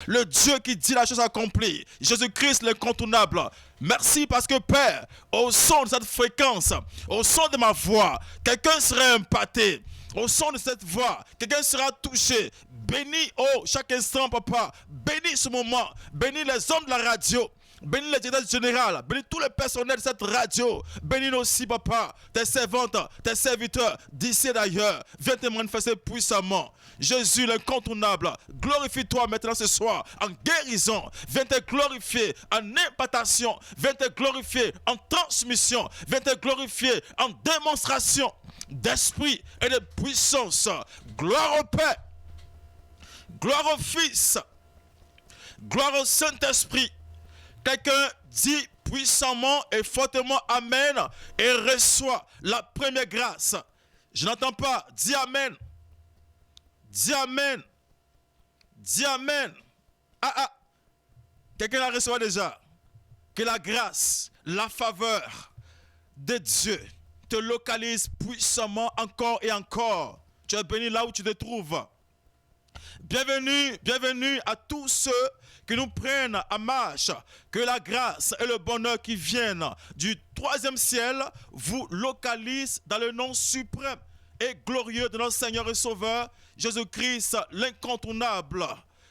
le Dieu qui dit la chose accomplie, Jésus-Christ l'incontournable. Merci parce que Père, au son de cette fréquence, au son de ma voix, quelqu'un sera impacté. Au son de cette voix, quelqu'un sera touché. Bénis, oh, chaque instant, papa. Bénis ce moment. Bénis les hommes de la radio. Bénis le directeur général, bénis tous les personnels de cette radio. Bénis aussi, papa, tes servantes, tes serviteurs, d'ici et d'ailleurs. Viens te manifester puissamment. Jésus l'incontournable, glorifie-toi maintenant ce soir en guérison. Viens te glorifier en impartation. Viens te glorifier en transmission. Viens te glorifier en démonstration d'esprit et de puissance. Gloire au Père, gloire au Fils, gloire au Saint-Esprit. Quelqu'un dit puissamment et fortement Amen et reçoit la première grâce. Je n'entends pas. Dis Amen. Dis Amen. Dis Amen. Quelqu'un la reçoit déjà. Que la grâce, la faveur de Dieu te localise puissamment encore et encore. Tu es béni là où tu te trouves. Bienvenue à tous ceux qui nous prennent à marche. Que la grâce et le bonheur qui viennent du troisième ciel vous localisent dans le nom suprême et glorieux de notre Seigneur et Sauveur, Jésus-Christ l'incontournable.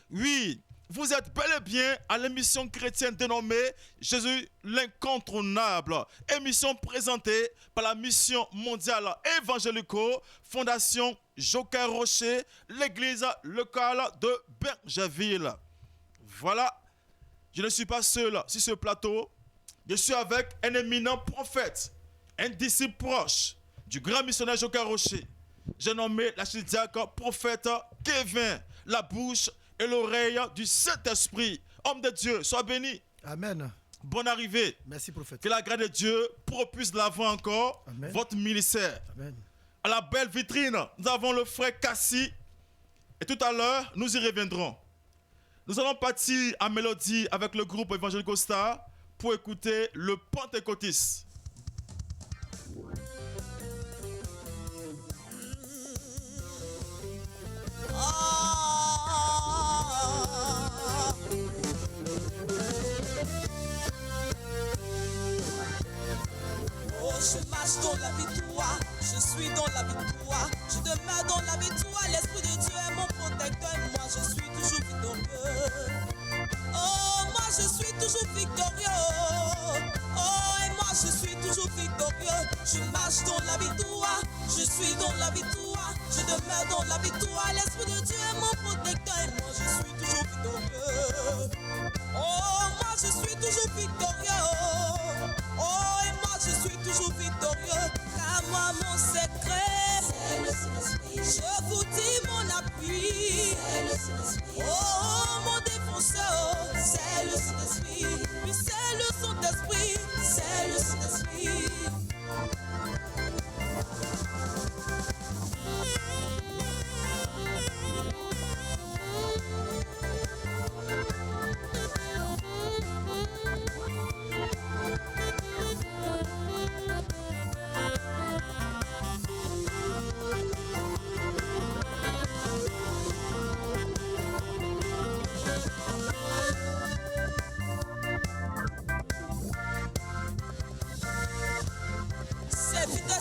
Oui, vous êtes bel et bien à l'émission chrétienne dénommée Jésus l'incontournable. Émission présentée par la mission mondiale évangélico, Fondation Joker Rocher, l'église locale de Bergerville. Voilà, je ne suis pas seul sur ce plateau. Je suis avec un éminent prophète, un disciple proche du grand missionnaire Joker Rocher. J'ai nommé l'archidiacre prophète Kevin, la bouche et l'oreille du Saint-Esprit. Homme de Dieu, sois béni. Amen. Bonne arrivée. Merci, prophète. Que la grâce de Dieu propulse de l'avant encore. Amen. Votre ministère. Amen. À la belle vitrine, nous avons le frère Cassie. Et tout à l'heure, nous y reviendrons. Nous allons partir en mélodie avec le groupe Evangelico Star pour écouter le Pentecôtiste. Je marche dans la victoire, je suis dans la victoire, je demeure dans la victoire, l'Esprit de Dieu est mon protecteur et moi je suis toujours victorieux. Oh, moi je suis toujours victorieux. Oh, et moi je suis toujours victorieux. Je marche dans la victoire, je suis dans la victoire, je demeure dans la victoire, l'Esprit de Dieu est mon protecteur et moi je suis toujours victorieux. Oh, moi je suis toujours victorieux. Oh, et moi je suis toujours victorieux. Car moi mon secret, c'est le Saint-Esprit. Je vous dis mon appui, c'est le Saint-Esprit. Oh, mon défenseur, c'est le Saint-Esprit. Puis c'est le Saint-Esprit, c'est le Saint-Esprit.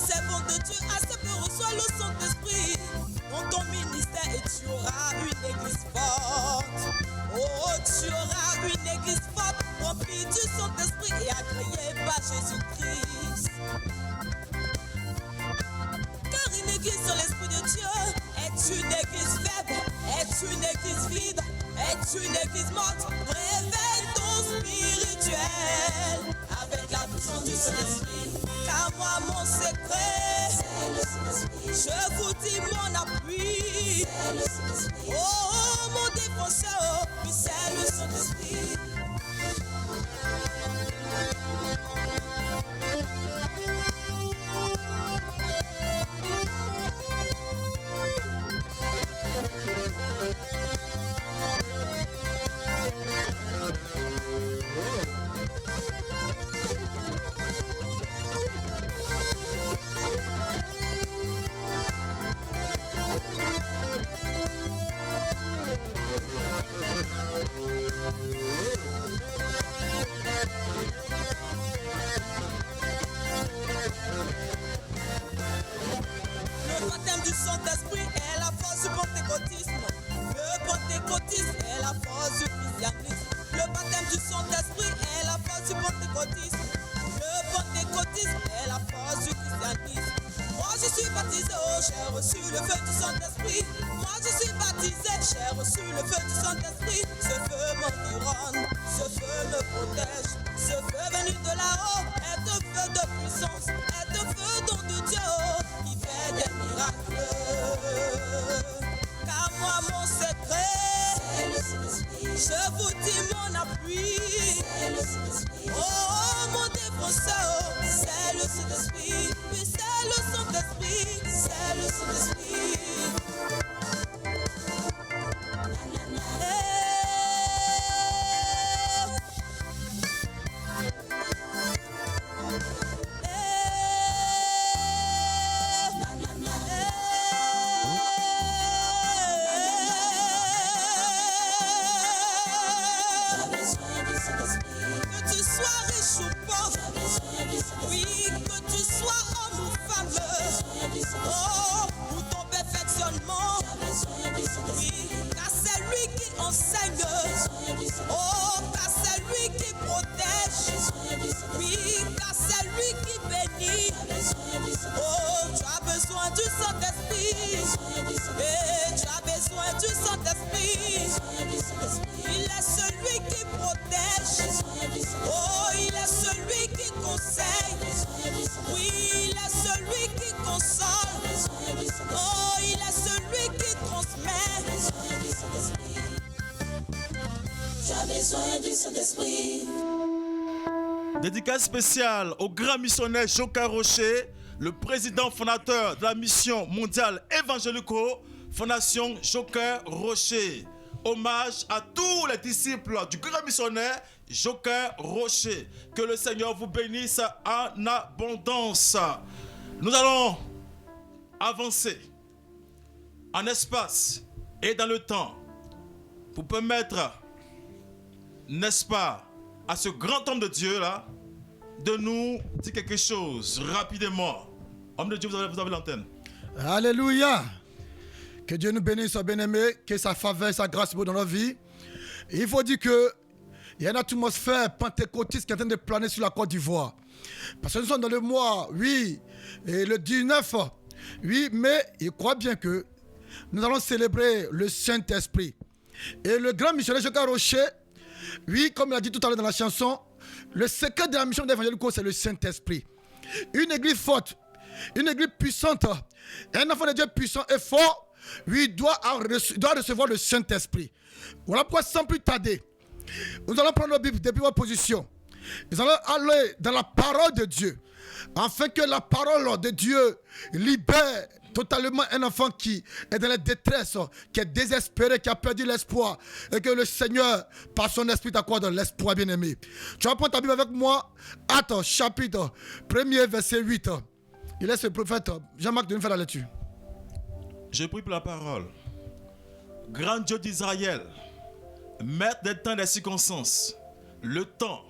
Servant de Dieu, à ce que reçoit le Saint-Esprit. Dans ton ministère, et tu auras une église forte. Oh, tu auras une église forte, remplie du Saint-Esprit et agréée par Jésus-Christ. Car une église sans l'Esprit de Dieu est une église faible, est une église vide, est une église morte. Réveille ton spirituel avec la puissance du Saint-Esprit. Car moi mon secret, c'est le Saint-Esprit. Je vous dis mon appui, c'est le Saint-Esprit. Oh, mon défenseur, puis c'est le Saint-Esprit. Le baptême du Saint-Esprit est la force du pentecôtisme. Le pentecôtisme est la force du christianisme. Le baptême du Saint-Esprit est la force du pentecôtisme. Le pentecôtisme est la force du christianisme. Moi je suis baptisé, oh j'ai reçu le feu du Saint-Esprit. Moi je suis baptisé, j'ai reçu le feu du Saint-Esprit. Ce feu m'environne, ce feu me protège. Ce feu venu de là-haut est un feu de puissance, est un feu don de Dieu qui fait des miracles. Car moi mon secret, c'est le Saint-Esprit. Je vous dis mon appui, c'est le Saint-Esprit. Oh mon défenseur, c'est le Saint-Esprit. Oui c'est le Saint-Esprit, c'est le Saint-Esprit. Que tu sois riche ou pauvre, oui, que tu sois homme ou femme, oh, pour ton perfectionnement, oui, car c'est lui qui enseigne, oh, car c'est lui qui protège, oui, car c'est lui qui bénit, oh, tu as besoin du Saint-Esprit, et tu as besoin du Saint-Esprit, il est celui qui protège, oh, il est celui qui conseille, oui, il est celui qui console, oh, il est celui qui transmet. Tu as besoin du Saint-Esprit. Dédicace spéciale au grand missionnaire Joker Rocher, le président fondateur de la mission mondiale évangélico, Fondation Joker Rocher. Hommage à tous les disciples du grand missionnaire Joker Rocher. Que le Seigneur vous bénisse en abondance. Nous allons avancer en espace et dans le temps pour permettre, n'est-ce pas, à ce grand homme de Dieu là, de nous dire quelque chose rapidement. Homme de Dieu, vous avez l'antenne. Alléluia. Que Dieu nous bénisse, bien-aimés, que sa faveur, sa grâce soit dans nos vies. Et il faut dire que il y a une atmosphère pentecôtiste qui est en train de planer sur la Côte d'Ivoire. Parce que nous sommes dans le mois, oui, et le 19, oui, mais il croit bien que nous allons célébrer le Saint-Esprit. Et le grand missionnaire Joker Rocher, oui, comme il a dit tout à l'heure dans la chanson, le secret de la mission d'évangélico, c'est le Saint-Esprit. Une église forte, une église puissante, un enfant de Dieu puissant et fort, oui, doit recevoir le Saint-Esprit. Voilà pourquoi, sans plus tarder, nous allons prendre nos Bibles depuis votre position. Nous allons aller dans la parole de Dieu, afin que la parole de Dieu libère totalement un enfant qui est dans la détresse, qui est désespéré, qui a perdu l'espoir, et que le Seigneur, par son esprit, t'accorde l'espoir, bien-aimé. Tu vas prendre ta Bible avec moi, Actes, chapitre 1er, verset 8. Il est ce prophète, Jean-Marc, de nous faire la lecture. Je prie pour la parole. Grand Dieu d'Israël, maître des temps et des circonstances, le temps,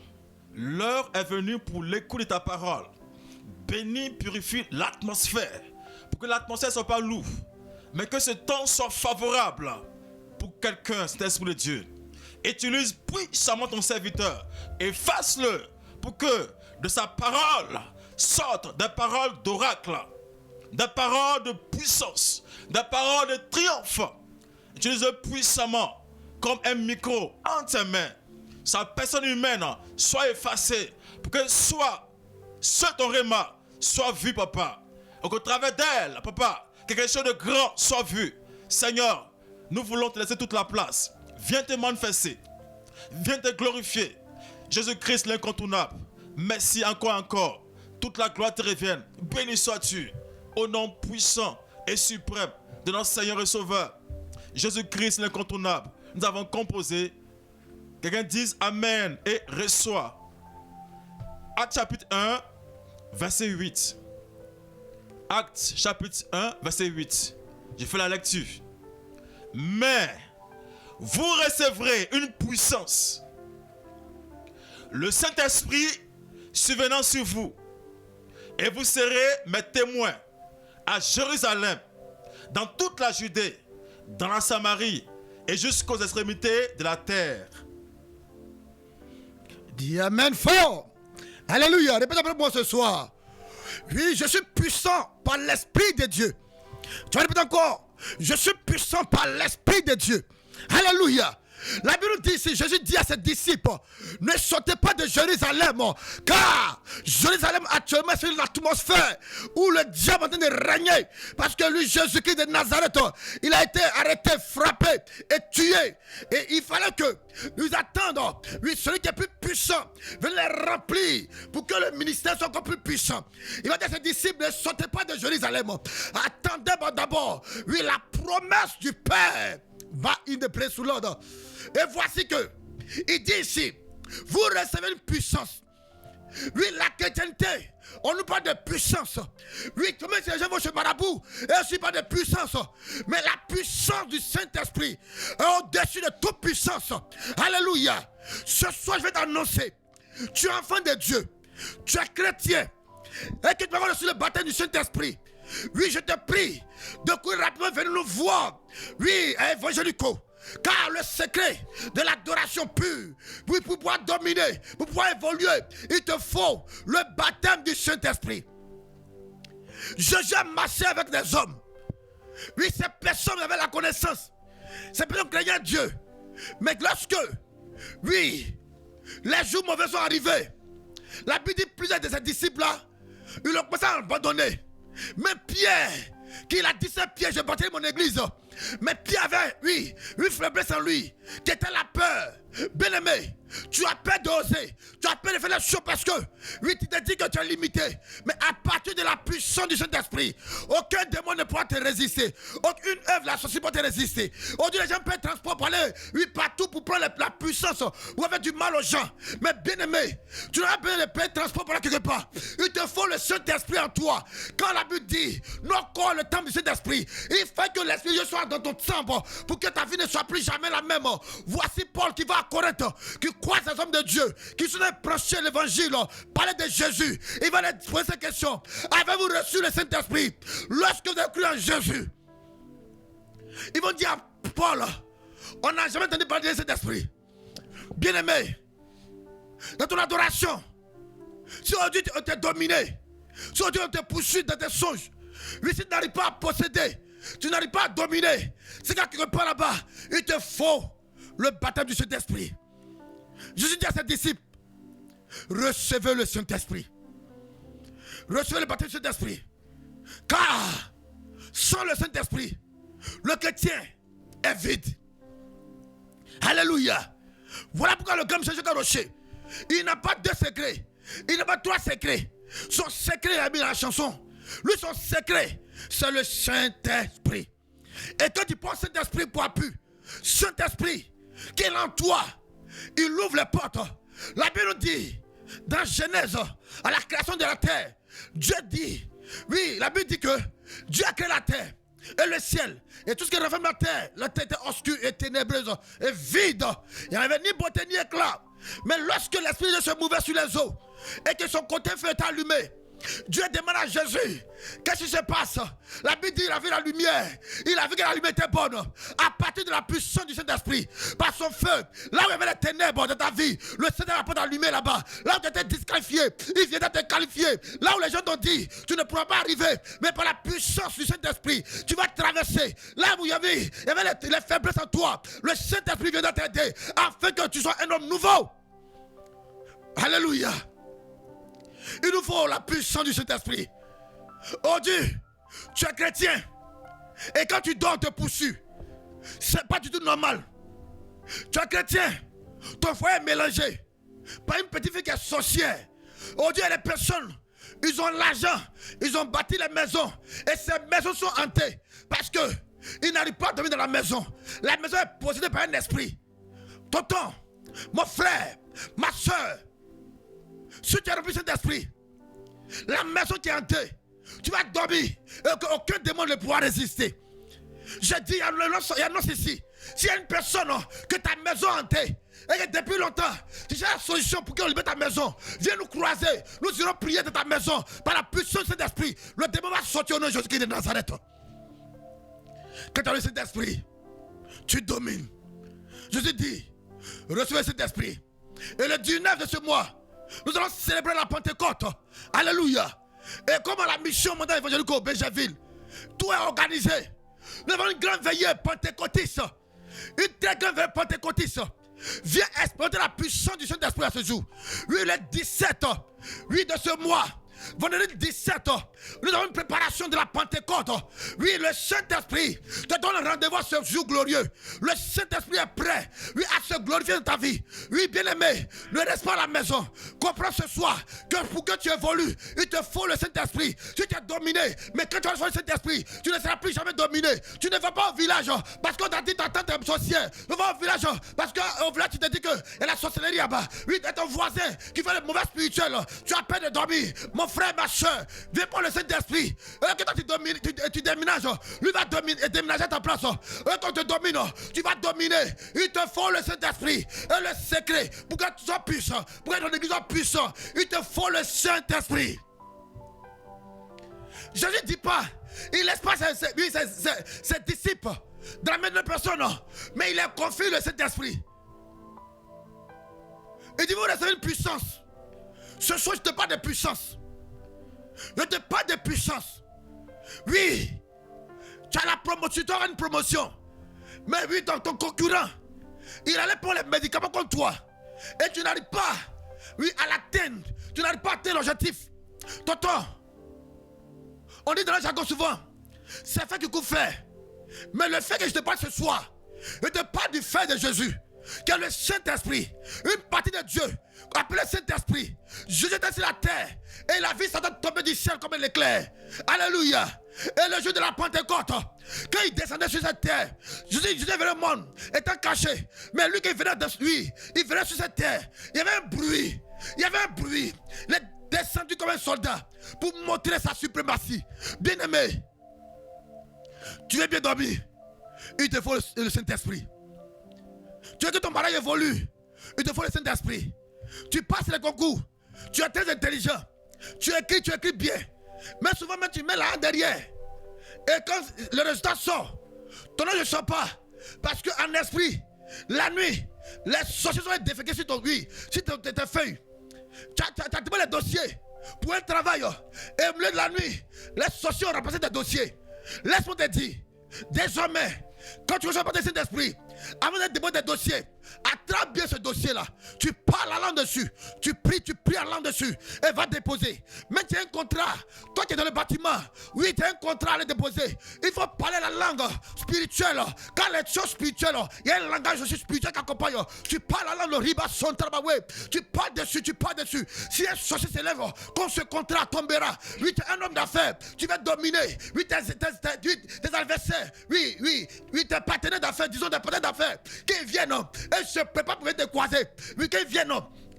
l'heure est venue pour l'écoute de ta parole. Bénis, purifie l'atmosphère, pour que l'atmosphère ne soit pas lourde, mais que ce temps soit favorable pour quelqu'un, cet esprit de Dieu. Utilise puissamment ton serviteur et fasse-le pour que de sa parole sortent des paroles d'oracle, des paroles de puissance, des paroles de triomphe. Utilise-le puissamment comme un micro en tes mains. Sa personne humaine soit effacée pour que soit ce ton réma soit vu, papa. Et qu'au travers d'elle, papa, quelque chose de grand soit vu. Seigneur, nous voulons te laisser toute la place. Viens te manifester. Viens te glorifier. Jésus-Christ l'incontournable. Merci encore. Toute la gloire te revienne. Béni sois-tu. Au nom puissant et suprême de notre Seigneur et Sauveur, Jésus-Christ l'incontournable. Nous avons composé. Quelqu'un dise Amen et reçoit. Actes chapitre 1, verset 8. Actes chapitre 1, verset 8. J'ai fait la lecture. Mais vous recevrez une puissance. Le Saint-Esprit survenant sur vous, et vous serez mes témoins à Jérusalem, dans toute la Judée, dans la Samarie et jusqu'aux extrémités de la terre. Dis Amen fort. Alléluia. Répète après moi ce soir. Oui, je suis puissant par l'Esprit de Dieu. Tu vas répéter encore. Je suis puissant par l'Esprit de Dieu. Alléluia. La Bible dit ici, Jésus dit à ses disciples, ne sortez pas de Jérusalem, car Jérusalem actuellement c'est l'atmosphère où le diable est en train de régner. Parce que lui, Jésus-Christ de Nazareth, il a été arrêté, frappé et tué. Et il fallait que nous attendons, oui, celui qui est plus puissant, venez les remplir pour que le ministère soit encore plus puissant. Il va dire à ses disciples, ne sortez pas de Jérusalem. Attendez d'abord, oui, la promesse du Père va in the place sous l'ordre. Et voici que il dit ici, vous recevez une puissance. Oui, la chrétienté, on nous parle de puissance. Oui, comme si les gens vont chez Marabout, et aussi parle de puissance. Mais la puissance du Saint-Esprit est au-dessus de toute puissance. Alléluia. Ce soir, je vais t'annoncer, tu es enfant de Dieu, tu es chrétien, et que tu vas reçu le baptême du Saint-Esprit. Oui, je te prie de courir rapidement venir nous voir. Oui, à Évangélico. Car le secret de l'adoration pure, oui, pour pouvoir dominer, pour pouvoir évoluer, il te faut le baptême du Saint-Esprit. Jésus a marché avec des hommes. Oui, ces personnes avaient la connaissance. Ces personnes craignaient Dieu. Mais lorsque, oui, les jours mauvais sont arrivés, la Bible dit plusieurs de ses disciples-là, ils ont commencé à abandonner. Mais Pierre, qui a dit ça, Pierre, j'ai bâti mon église. Mais Pierre avait, oui, une faiblesse en lui, qui était la peur. Bien-aimé, tu as peur d'oser, tu as peur de faire les choses parce que, oui, tu te dis que tu es limité. Mais à partir de la puissance du Saint-Esprit, aucun démon ne pourra te résister. Aucune œuvre de la société ne pourra te résister. Aujourd'hui, les gens peuvent transporter pour aller, oui, partout pour prendre la puissance, pour faire du mal aux gens. Mais bien-aimé, tu n'as pas besoin de payer de transport pour aller quelque part. Il te faut le Saint-Esprit en toi. Quand la Bible dit, non, encore le temps du Saint-Esprit, il faut que l'Esprit de Dieu soit dans ton temple pour que ta vie ne soit plus jamais la même. Voici Paul qui va à Corinthe, qui croit ces hommes de Dieu, qui sont prêcher l'évangile, parler de Jésus. Il va leur poser cette question. Avez-vous reçu le Saint-Esprit lorsque vous avez cru en Jésus? Ils vont dire à Paul, on n'a jamais entendu parler de Saint-Esprit. Bien-aimé, dans ton adoration, si aujourd'hui on t'a dominé, si aujourd'hui on te poursuit dans tes songes, oui, si tu n'arrives pas à posséder, tu n'arrives pas à dominer, c'est quelque part là-bas, il te faut le baptême du Saint-Esprit. Jésus dit à ses disciples, recevez le Saint-Esprit. Recevez le baptême du Saint-Esprit. Car sans le Saint-Esprit, le chrétien est vide. Alléluia. Voilà pourquoi le grand Jésus a rocher. Il n'a pas deux secrets. Il n'a pas trois secrets. Son secret, il a mis dans la chanson. Lui, son secret, c'est le Saint-Esprit. Et quand tu prends Saint-Esprit pour appui, Saint-Esprit, qui est en toi, il ouvre les portes. La Bible dit, dans Genèse, à la création de la terre, Dieu dit, oui, la Bible dit que Dieu a créé la terre et le ciel. Et tout ce qui renferme la terre était obscure et ténébreuse et vide. Il n'y avait ni beauté ni éclat. Mais lorsque l'Esprit de Dieu se mouvait sur les eaux et que son côté feu était allumé, Dieu demande à Jésus, qu'est-ce qui se passe? La Bible dit, il a vu la lumière. Il a vu que la lumière était bonne. À partir de la puissance du Saint-Esprit, par son feu, là où il y avait les ténèbres de ta vie, le Seigneur a pas allumé là-bas. Là où tu étais disqualifié, il vient de te qualifier. Là où les gens t'ont dit, tu ne pourras pas arriver. Mais par la puissance du Saint-Esprit, tu vas traverser. Là où il y avait les faiblesses en toi, le Saint-Esprit vient de t'aider afin que tu sois un homme nouveau. Alléluia. Il nous faut la puissance du Saint-Esprit. Oh Dieu, tu es chrétien. Et quand tu dors, on te poursuit. C'est pas du tout normal. Tu es chrétien. Ton foyer est mélangé par une petite fille qui est sorcière. Oh Dieu, il y a des personnes, ils ont l'argent, ils ont bâti les maisons. Et ces maisons sont hantées. Parce qu'ils n'arrivent pas à dormir dans la maison. La maison est possédée par un esprit. Tonton, mon frère, ma soeur, si tu es rempli de cet esprit, la maison qui est hantée, tu vas dormir et aucun démon ne pourra résister. Je dis, il y a annonce ici S'il y a une personne que ta maison est hantée, et que depuis longtemps, tu cherches la solution pour qu'on libère ta maison, viens nous croiser. Nous irons prier de ta maison par la puissance de cet esprit. Le démon va sortir au nom de Jésus-Christ de Nazareth. Quand tu as le Saint-Esprit, tu domines. Jésus dit, recevez cet esprit. Et le 19 de ce mois, nous allons célébrer la Pentecôte. Alléluia. Et comme à la mission mondiale évangélique au Béjaville, tout est organisé. Nous avons une grande veillée pentecôtiste. Une très grande veillée pentecôtiste. Viens exploiter la puissance du Saint-Esprit à ce jour. Oui, le 17, oui, de ce mois. Vendredi 17, nous avons une préparation de la Pentecôte. Oui, le Saint-Esprit te donne rendez-vous à ce jour glorieux. Le Saint-Esprit est prêt, oui, à se glorifier dans ta vie. Oui, bien-aimé, ne reste pas à la maison. Comprends ce soir que pour que tu évolues, il te faut le Saint-Esprit. Si tu es dominé, mais quand tu as le Saint-Esprit, tu ne seras plus jamais dominé. Tu ne vas pas au village parce qu'on t'a dit t'entends tes sorcières. Tu vas au village parce qu'au village tu te dis qu'il y a la sorcellerie là-bas. Oui, t'as ton voisin qui fait le mauvais spirituel. Tu as peine de dormir. Mon frère, ma soeur, viens pour le Saint-Esprit. Que toi tu déménages, lui va déménager à ta place. Quand tu domines, tu vas dominer. Il te faut le Saint-Esprit. Et le secret, pour que tu sois puissant, pour que ton église soit puissant, il te faut le Saint-Esprit. Jésus ne dit pas, il laisse pas ses disciples dans la main de personne, mais il leur confie le Saint-Esprit. Il dit, vous recevez une puissance. Ce soir, je te parle de puissance. Je te parle de puissance. Oui, tu as la promotion, tu as une promotion. Mais oui, dans ton concurrent, il allait prendre les médicaments comme toi. Et tu n'arrives pas, oui, à l'atteindre. Tu n'arrives pas à atteindre l'objectif. Tonton, on dit dans le jargon souvent, c'est fait qui coûte fait. Mais le fait que je te parle ce soir, je te parle du fait de Jésus, qui est le Saint-Esprit, une partie de Dieu, appelée Saint-Esprit. Jésus était sur la terre, et la vie s'entend tomber du ciel comme un éclair. Alléluia. Et le jour de la Pentecôte, quand il descendait sur cette terre, Jésus venait au monde, étant caché. Mais lui, quand il venait de lui, il venait sur cette terre. Il y avait un bruit. Il y avait un bruit. Il est descendu comme un soldat pour montrer sa suprématie. Bien-aimé, tu veux bien dormir, il te faut le Saint-Esprit. Tu veux que ton mariage évolue, il te faut le Saint-Esprit. Tu passes les concours, tu es très intelligent, tu écris bien. Mais souvent même tu mets la hand derrière. Et quand le résultat sort, ton nom ne sort pas. Parce qu'en esprit, la nuit, les sorciers sont déféqués sur ton tes feuilles. Tu as demandé les dossiers pour un travail. Et au milieu de la nuit, les sorciers ont remplacé tes dossiers. Laisse-moi te dire, désormais, quand tu reçois le Saint-Esprit, avant de demander des dossiers, attrape bien ce dossier-là. Tu parles la langue dessus. Tu pries la langue dessus. Et va déposer. Mais tu as un contrat. Toi qui es dans le bâtiment, oui, tu as un contrat à le déposer. Il faut parler la langue spirituelle. Quand les choses spirituelles, il y a un langage aussi spirituel qui accompagne. Tu parles la langue, le riba son trabaoué. Tu parles dessus. Si un sorcier s'élève, quand ce contrat tombera, oui, tu es un homme d'affaires. Tu vas dominer. Oui, tes adversaires. Oui, tes partenaires d'affaires, disons des partenaires d'affaires, qui viennent et se préparent pour te croiser. Oui, qui viennent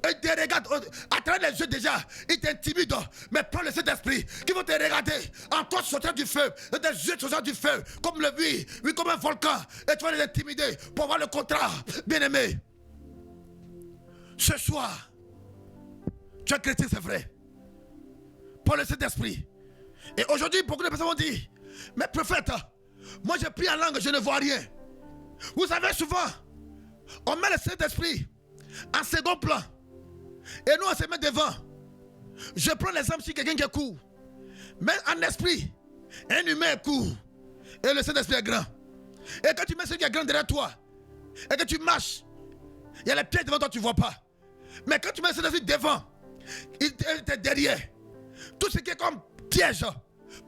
et te regardent à travers les yeux déjà, ils t'intimident. Mais prends le Saint-Esprit qui vont te regarder en toi sortir du feu, et tes yeux sortir du feu, comme le oui, comme un volcan, et tu vas les intimider pour avoir le contrat. Bien-aimé, ce soir, tu es chrétien, c'est vrai. Prends le Saint-Esprit. Et aujourd'hui, beaucoup de personnes vont dire, mais prophète, moi j'ai pris en langue, je ne vois rien. Vous savez, souvent, on met le Saint-Esprit en second plan. Et nous, on se met devant. Je prends l'exemple sur quelqu'un qui court. Mais en esprit, un humain court. Et le Saint-Esprit est grand. Et quand tu mets celui qui est grand derrière toi, et que tu marches, il y a les pieds devant toi, tu ne vois pas. Mais quand tu mets le Saint-Esprit devant, il est derrière. Tout ce qui est comme piège,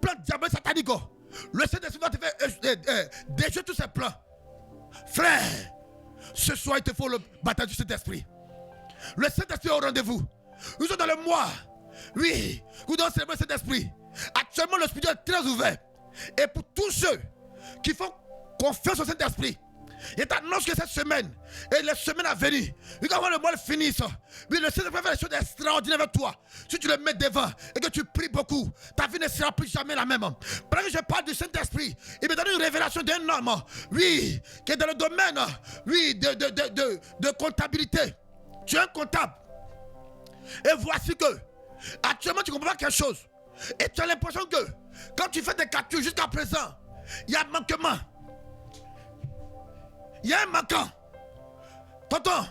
plan diabolique satanique, le Saint-Esprit va te faire déjouer tous ces plans. Frère, ce soir il te faut le baptême du Saint-Esprit. Le Saint-Esprit est au rendez-vous. Nous sommes dans le mois. Oui, nous devons célébrer le Saint-Esprit. Actuellement, le Spirit est très ouvert. Et pour tous ceux qui font confiance au Saint-Esprit, Il t'annonce que cette semaine et les semaines à venir, quand le mois finisse, oui, le Seigneur va faire des choses extraordinaires avec toi. Si tu le mets devant et que tu pries beaucoup, ta vie ne sera plus jamais la même. Pendant que je parle du Saint-Esprit, il me donne une révélation d'un homme, oui, qui est dans le domaine, oui, de comptabilité. Tu es un comptable. Et voici que, actuellement, tu ne comprends pas quelque chose. Et tu as l'impression que, quand tu fais des calculs jusqu'à présent, il y a un manquement. Il y a un manquant. Tonton,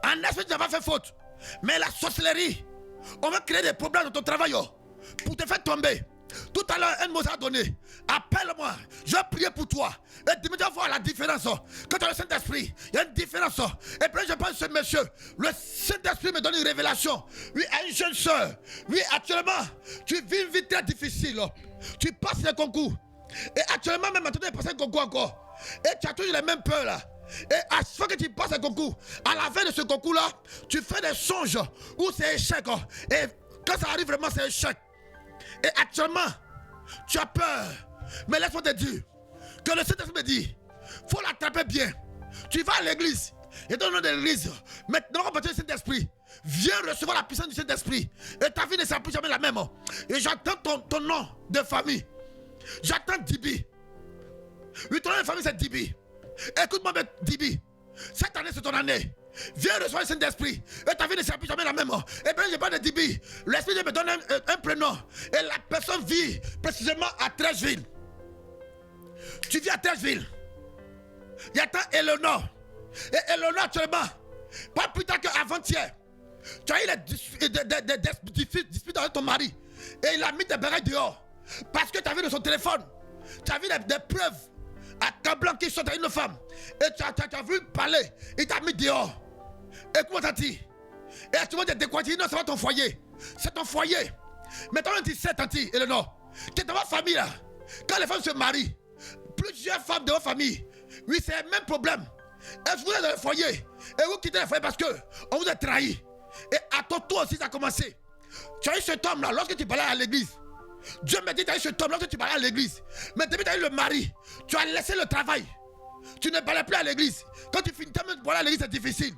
en esprit, tu n'as pas fait faute. Mais la sorcellerie, on va créer des problèmes dans ton travail pour te faire tomber. Tout à l'heure, un mot a donné. Appelle-moi, je vais prier pour toi. Et tu vas voir la différence. Quand tu as le Saint-Esprit, il y a une différence. Et puis je pense à ce monsieur. Le Saint-Esprit me donne une révélation. Oui, à une jeune soeur. Oui, actuellement, tu vis une vie très difficile. Tu passes les concours. Et actuellement, même maintenant, tu passes un concours encore. Et tu as toujours les mêmes peurs là. Et à chaque fois que tu passes un concours, à la fin de ce concours-là, tu fais des songes où c'est échec. Et quand ça arrive vraiment, c'est échec. Et actuellement, tu as peur. Mais laisse-moi te dire que le Saint-Esprit me dit, il faut l'attraper bien. Tu vas à l'église. Et dans le nom de l'église, maintenant, on va partir du Saint-Esprit. Viens recevoir la puissance du Saint-Esprit. Et ta vie ne sera plus jamais la même. Et j'attends ton nom de famille. J'attends Dibi. Oui, ton nom de famille, c'est Dibi. Écoute-moi, Dibi. Cette année, c'est ton année. Viens recevoir le Saint-Esprit. Et ta vie ne sera plus jamais la même. Et bien, je parle de Dibi. L'Esprit me donne un prénom. Et la personne vit précisément à Trècheville. Tu vis à Trècheville. Il y a tant Eleanor. Et Eleanor, actuellement, pas plus tard qu'avant-hier, tu as eu des disputes avec ton mari. Et il a mis des barrettes dehors. Parce que tu as vu de son téléphone. Tu as vu des preuves accablant qui sont à une femme. Et tu as vu parler. Il t'a mis dehors. Et comment t'as dit? Et tu vas te décourager. Non, c'est pas ton foyer. C'est ton foyer. Mais toi, tu sais, Tanti, Eleanor, que dans votre famille, là, quand les femmes se marient, plusieurs femmes de votre famille, oui, c'est le même problème. Et vous êtes dans le foyer. Et vous quittez le foyer parce qu'on vous a trahi. Et à ton tour aussi, ça a commencé. Tu as eu cet homme-là, lorsque tu parlais à l'église. Dieu me dit, tu as eu cet homme lorsque tu parlais à l'église. Mais depuis que tu as eu le mari, tu as laissé le travail. Tu ne parlais plus à l'église. Quand tu finis de parler à l'église, c'est difficile.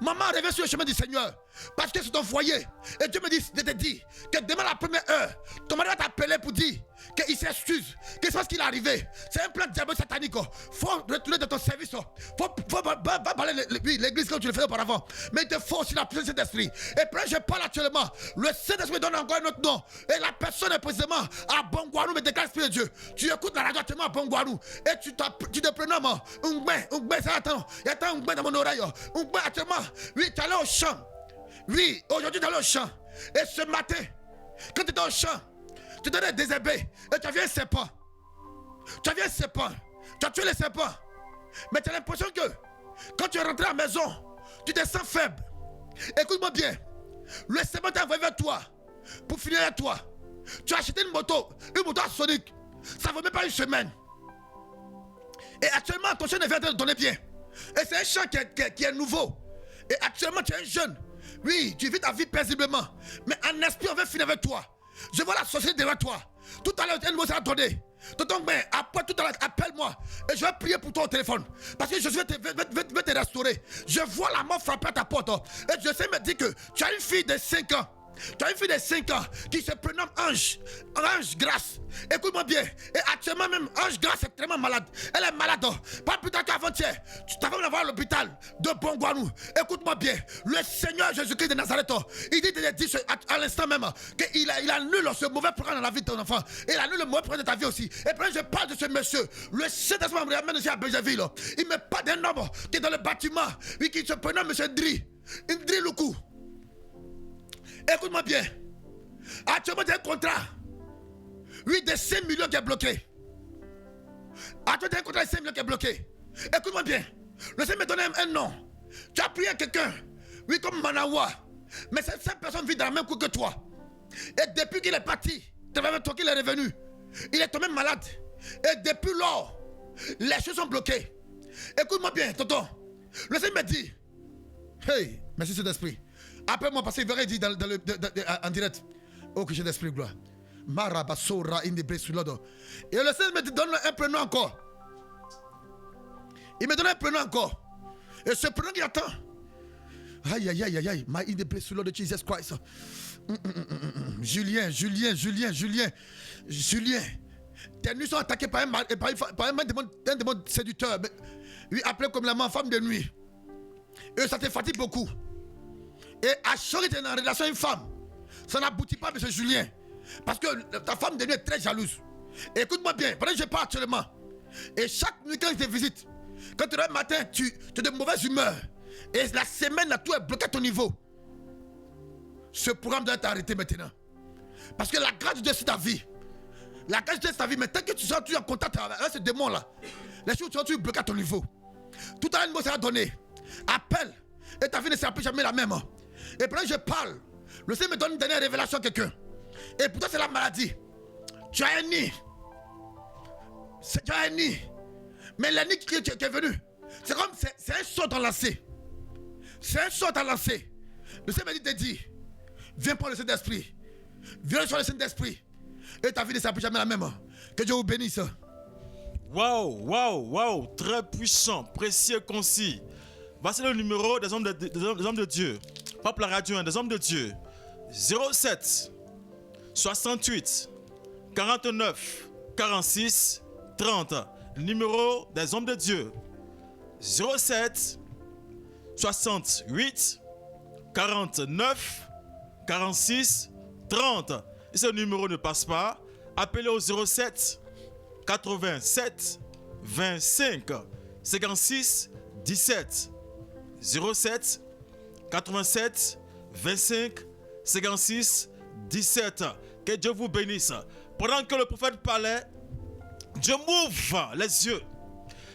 Maman, reviens sur le chemin du Seigneur. Parce que c'est ton foyer. Et Dieu me dit de te dire que demain à la première heure, ton mari va t'appeler pour dire qu'il s'excuse. Que c'est ce qu'il est arrivé. C'est un plan de diable satanique. Il faut retourner dans ton service. Il faut pas parler l'église comme tu le faisais auparavant. Mais il te faut aussi la puissance de Saint-Esprit. Et puis je parle actuellement. Le Saint-Esprit donne encore un autre nom. Et la personne est précisément à Bongouanou, me déclare l'Esprit de Dieu. Tu écoutes la radio actuellement à Bongouanou. Et tu te prénommes Ungbe, ça attend. Il y a un Ungbe dans mon oreille. Ungbe actuellement. Oui, tu es allé au champ. Oui, aujourd'hui tu es allé au champ. Et ce matin, quand tu étais au champ, tu t'es désherbé. Et tu as vu un serpent. Tu as vu un serpent. Tu as tué le serpent. Mais tu as l'impression que quand tu es rentré à la maison, tu te sens faible. Écoute-moi bien. Le serpent t'a envoyé vers toi pour finir avec toi. Tu as acheté une moto à Sonic. Ça ne vaut même pas une semaine. Et actuellement, ton chien ne vient de te donner bien. Et c'est un chien qui est nouveau. Et actuellement, tu es un jeune. Oui, tu vis ta vie paisiblement. Mais en esprit, on veut finir avec toi. Je vois la société derrière toi. Tout à l'heure, un mot s'est donné. Tonton, mais après tout à l'heure, appelle-moi. Et je vais prier pour toi au téléphone. Parce que je vais te restaurer. Je vois la mort frapper à ta porte. Et je sais me dire que tu as une fille de 5 ans. Tu as une fille de 5 ans qui se prénomme Ange. Ange Grâce. Écoute-moi bien. Et actuellement même, Ange Grâce est extrêmement malade. Elle est malade. Pas plus tard qu'avant-hier. Tu t'avais la voir à l'hôpital de Bongouanou. Écoute-moi bien. Le Seigneur Jésus-Christ de Nazareth, il dit à l'instant même qu'il annule ce mauvais programme dans la vie de ton enfant. Et il annule le mauvais programme de ta vie aussi. Et puis je parle de ce monsieur. Le Saint-Esprit me ramène ici à Béjaville. Il me parle d'un homme qui est dans le bâtiment. Oui, qui se prénomme monsieur Ndri. Ndri Loukou. Écoute-moi bien. Actuellement, tu as un contrat. Oui, de 5 millions qui est bloqué. Actuellement, tu as un contrat de 5 millions qui est bloqué. Écoute-moi bien. Le Seigneur me donne un nom. Tu as prié à quelqu'un. Oui, comme Manawa. Mais cette personne vit dans la même cour que toi. Et depuis qu'il est parti, toi qu'il est revenu, il est tombé malade. Et depuis lors, les choses sont bloquées. Écoute-moi bien, tonton. Le Seigneur me dit, hey, merci Saint-Esprit. Appelle-moi parce qu'il verrait dit en direct. Oh, que j'ai d'esprit, gloire. Marabasora in the breast. Et le Seigneur me donne un prénom encore. Il me donne un prénom encore. Et ce prénom qu'il attend. Aïe, aïe, aïe, aïe, aïe. My in the place, Lord Jesus Christ. Julien. Tes nuits sont attaquées par un démon séducteur. Lui, appelé comme la femme de nuit. Et ça te fatigue beaucoup. Et à chaque fois que tu es en relation avec une femme, ça n'aboutit pas, M. Julien. Parce que ta femme de nuit est très jalouse. Et écoute-moi bien, pendant que je parle actuellement, et chaque nuit quand je te visite, quand tu es le matin, tu es de mauvaise humeur. Et la semaine, là, tout est bloqué à ton niveau. Ce programme doit être arrêté maintenant. Parce que la grâce de Dieu, c'est ta vie. La grâce de Dieu, c'est ta vie. Mais tant que tu seras toujours en contact avec ce démon-là, les choses seront toujours bloquées à ton niveau. Tout à l'heure, sera donné. Appelle. Et ta vie ne sera plus jamais la même. Et pendant que je parle, le Seigneur me donne une dernière révélation à quelqu'un. Et pour toi, c'est la maladie. Tu as un nid. Tu as un nid. Mais le nid qui est venu, c'est comme c'est un sort enlacé. C'est un sort enlacé. Le Seigneur me dit de dire, viens prendre le Saint-Esprit. Viens sur le Saint-Esprit. Et ta vie ne sera plus jamais la même. Que Dieu vous bénisse. Waouh. Très puissant, précis, concis. Voici le numéro des hommes de Dieu. Pas pour la radio, hein, des hommes de Dieu. 07 68 49 46 30. Numéro des hommes de Dieu. 07 68 49 46 30. Et ce numéro ne passe pas, appelez au 07 87 25 56 17. 07 87 25 56 17. Que Dieu vous bénisse. Pendant que le prophète parlait, Dieu m'ouvre les yeux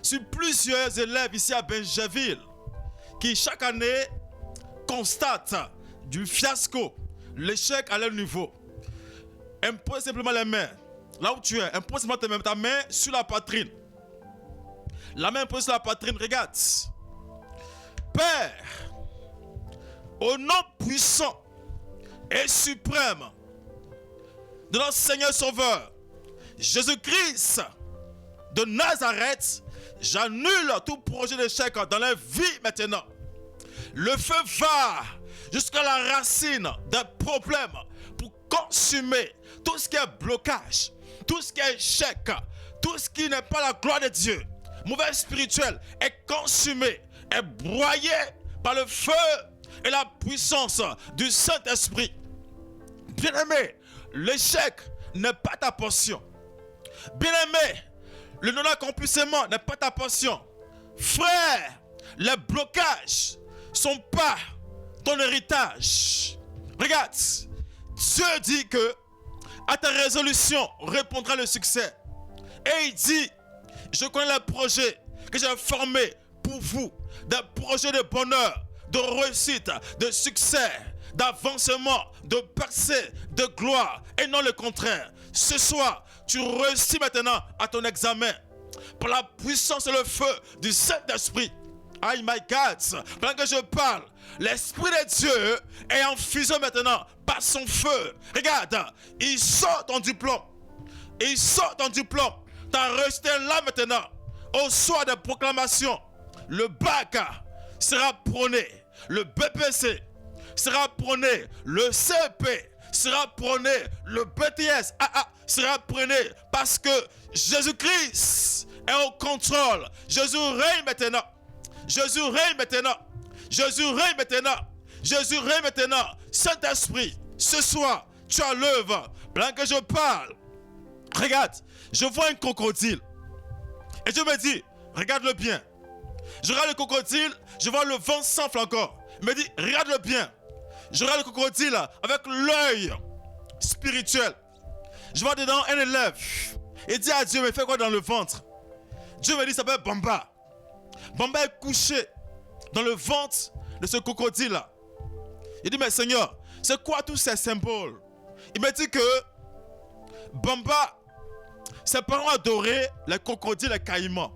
sur plusieurs élèves ici à Benjaville qui chaque année constatent du fiasco, l'échec à leur niveau. Impose simplement les mains. Là où tu es, impose simplement ta main sur la poitrine. La main posée sur la poitrine, regarde. Père, au nom puissant et suprême de notre Seigneur Sauveur, Jésus-Christ de Nazareth, j'annule tout projet d'échec dans la vie maintenant. Le feu va jusqu'à la racine des problèmes pour consumer tout ce qui est blocage, tout ce qui est échec, tout ce qui n'est pas la gloire de Dieu. Mauvais spirituel est consumé, est broyé par le feu et la puissance du Saint-Esprit. Bien-aimé, l'échec n'est pas ta portion. Bien-aimé, le non-accomplissement n'est pas ta portion. Frère, les blocages ne sont pas ton héritage. Regarde, Dieu dit que à ta résolution répondra le succès. Et il dit, je connais les projets que j'ai formés pour vous, des projets de bonheur, de réussite, de succès, d'avancement, de percée, de gloire, et non le contraire. Ce soir, tu réussis maintenant à ton examen par la puissance et le feu du Saint-Esprit. Oh my God, pendant que je parle, l'Esprit de Dieu est en fusion maintenant par son feu. Regarde, il sort ton diplôme. Il sort ton diplôme. Ta réussite est là maintenant. Au soir des proclamations, le bac sera prôné. Le BPC sera prôné. Le CP sera prôné. Le BTS sera prôné. Parce que Jésus-Christ est au contrôle. Jésus règne maintenant. Jésus règne maintenant. Jésus règne maintenant. Jésus règne maintenant. Saint-Esprit, ce soir, tu as l'œuvre. Pendant que je parle, regarde, je vois un crocodile. Et je me dis, regarde-le bien. Je regarde le crocodile, je vois le vent s'enfle encore. Il me dit, regarde-le bien. Je regarde le crocodile avec l'œil spirituel. Je vois dedans un élève. Il dit à Dieu, mais fais quoi dans le ventre? Dieu me dit, ça s'appelle Bamba. Bamba est couché dans le ventre de ce crocodile-là. Il dit, mais Seigneur, c'est quoi tous ces symboles? Il me dit que Bamba, ses parents adoraient les crocodiles et les caïmans.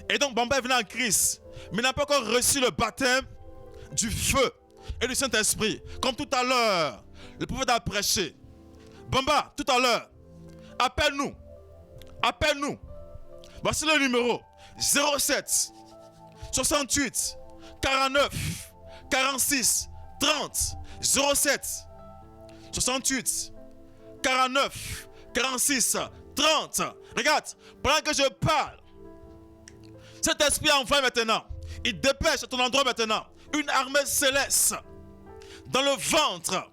Et donc Bamba est venu en Christ, mais il n'a pas encore reçu le baptême du feu et du Saint-Esprit. Comme tout à l'heure, le prophète a prêché. Bamba, tout à l'heure, appelle-nous. Appelle-nous. Voici le numéro. 07 68 49 46 30 07 68 49 46 30. Regarde, pendant que je parle, cet esprit envoie maintenant, il dépêche à ton endroit maintenant une armée céleste dans le ventre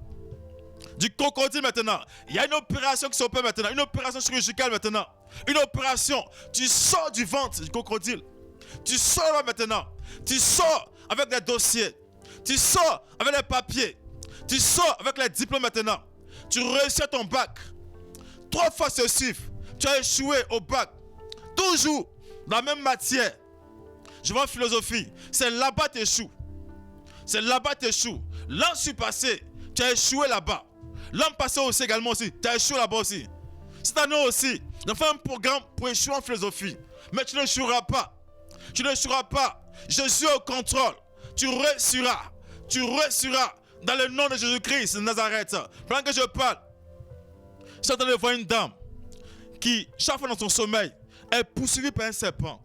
du crocodile maintenant. Il y a une opération qui s'opère maintenant, une opération chirurgicale maintenant, une opération. Tu sors du ventre du crocodile, tu sors là maintenant, tu sors avec les dossiers, tu sors avec les papiers, tu sors avec les diplômes maintenant. Tu réussis ton bac. 3 fois successif, tu as échoué au bac. Toujours dans la même matière. Je vois philosophie. C'est là-bas que tu échoues. C'est là-bas que tu échoues. L'an passé, tu as échoué là-bas. L'an passé aussi également aussi, tu as échoué là-bas aussi. Cette année aussi, on fait un programme pour échouer en philosophie. Mais tu n'échoueras pas. Tu n'échoueras pas. Je suis au contrôle. Tu réussiras. Tu réussiras. Dans le nom de Jésus-Christ de Nazareth. Pendant que je parle, je suis en train de voir une dame qui, chaque fois dans son sommeil, est poursuivie par un serpent.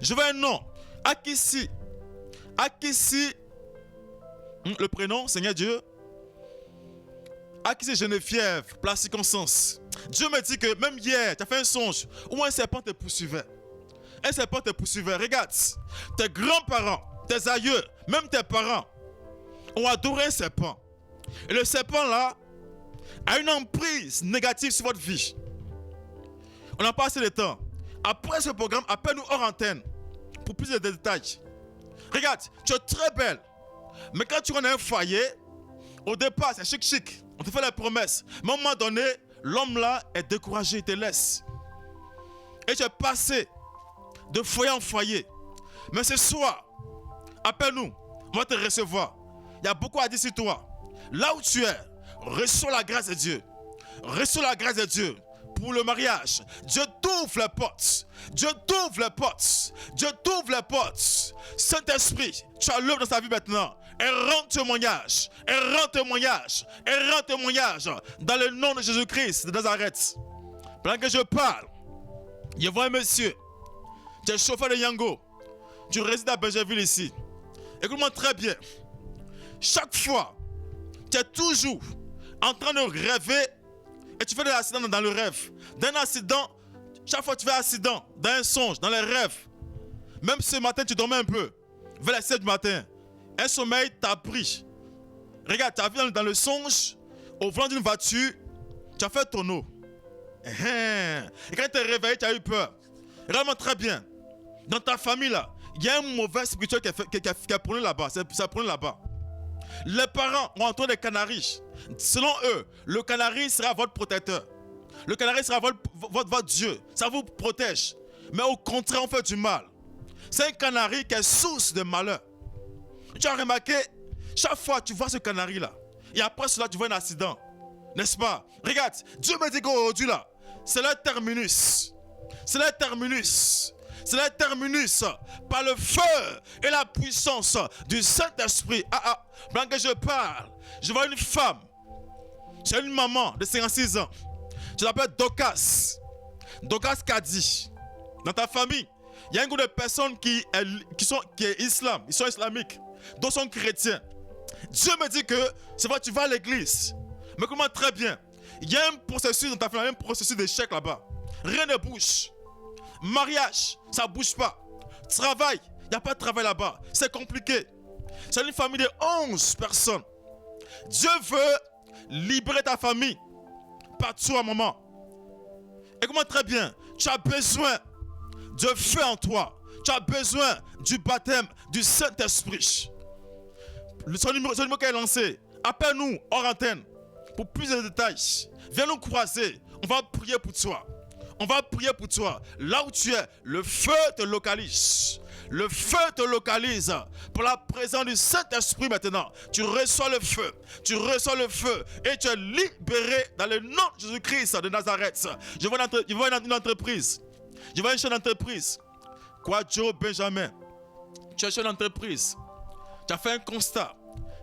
Je vois un nom. Akissi. Akissi. Le prénom, Seigneur Dieu. Akissi Geneviève, place circonstance. Dieu me dit que même hier, tu as fait un songe où un serpent te poursuivait. Un serpent te poursuivait. Regarde, tes grands-parents, tes aïeux, même tes parents ont adoré un serpent. Et le serpent là a une emprise négative sur votre vie. On n'a pas assez de temps. Après ce programme, appelle-nous hors antenne pour plus de détails. Regarde, tu es très belle. Mais quand tu rentres dans un foyer, au départ, c'est chic. On te fait les promesses. Mais à un moment donné, l'homme là est découragé, il te laisse. Et tu es passé de foyer en foyer. Mais ce soir, appelle-nous, on va te recevoir. Il y a beaucoup à dire sur toi. Là où tu es, reçois la grâce de Dieu. Reçois la grâce de Dieu pour le mariage. Dieu t'ouvre les portes. Dieu t'ouvre les portes. Dieu t'ouvre les portes. Saint-Esprit, tu as l'œuvre dans sa vie maintenant. Et rends témoignage. Et rends témoignage. Et rends témoignage. Dans le nom de Jésus-Christ de Nazareth. Pendant que je parle, je vois un monsieur. Tu es chauffeur de Yango. Tu résides à Bergerville ici. Écoute-moi très bien. Chaque fois, tu es toujours en train de rêver et tu fais des accidents dans le rêve. D'un accident, chaque fois tu fais un accident, dans un songe, dans les rêves. Même ce matin, tu dormais un peu. Vers les 7 du matin, un sommeil t'a pris. Regarde, tu as vu dans le songe, au volant d'une voiture, tu as fait tonneau. Et quand tu t'es réveillé, tu as eu peur. Regarde-moi très bien. Dans ta famille, là, il y a un mauvais spirituel qui a prôné là-bas. C'est prôné là-bas. Les parents ont entendu des canaris. Selon eux, le canari sera votre protecteur. Le canari sera votre Dieu. Ça vous protège. Mais au contraire, on fait du mal. C'est un canari qui est source de malheur. Tu as remarqué, chaque fois tu vois ce canari-là, et après cela, tu vois un accident. N'est-ce pas? Regarde, Dieu me dit qu'aujourd'hui, là, c'est le terminus. C'est le terminus. C'est le terminus par le feu et la puissance du Saint-Esprit. Pendant que je parle, je vois une femme. C'est une maman de 56 ans. Je l'appelle Docas. Docas Kadi. Dans ta famille, il y a un groupe de personnes qui sont islam. Ils sont islamiques. D'autres sont chrétiens. Dieu me dit que c'est vrai, tu vas à l'église. Mais comment très bien. Il y a un processus dans ta famille, un processus d'échec là-bas. Rien ne bouge. Mariage, ça ne bouge pas. Travail, il n'y a pas de travail là-bas. C'est compliqué. C'est une famille de 11 personnes. Dieu veut libérer ta famille partout à un moment. Écoute-moi très bien. Tu as besoin de feu en toi. Tu as besoin du baptême du Saint-Esprit. Ce numéro qui est lancé, appelle-nous hors antenne pour plus de détails. Viens nous croiser. On va prier pour toi. On va prier pour toi. Là où tu es, le feu te localise. Le feu te localise. Pour la présence du Saint-Esprit maintenant. Tu reçois le feu. Tu reçois le feu. Et tu es libéré dans le nom de Jésus-Christ de Nazareth. Je vois une entreprise. Je vois une chaîne d'entreprise. Quoi, Joe Benjamin? Tu es chef d'entreprise. Tu as fait un constat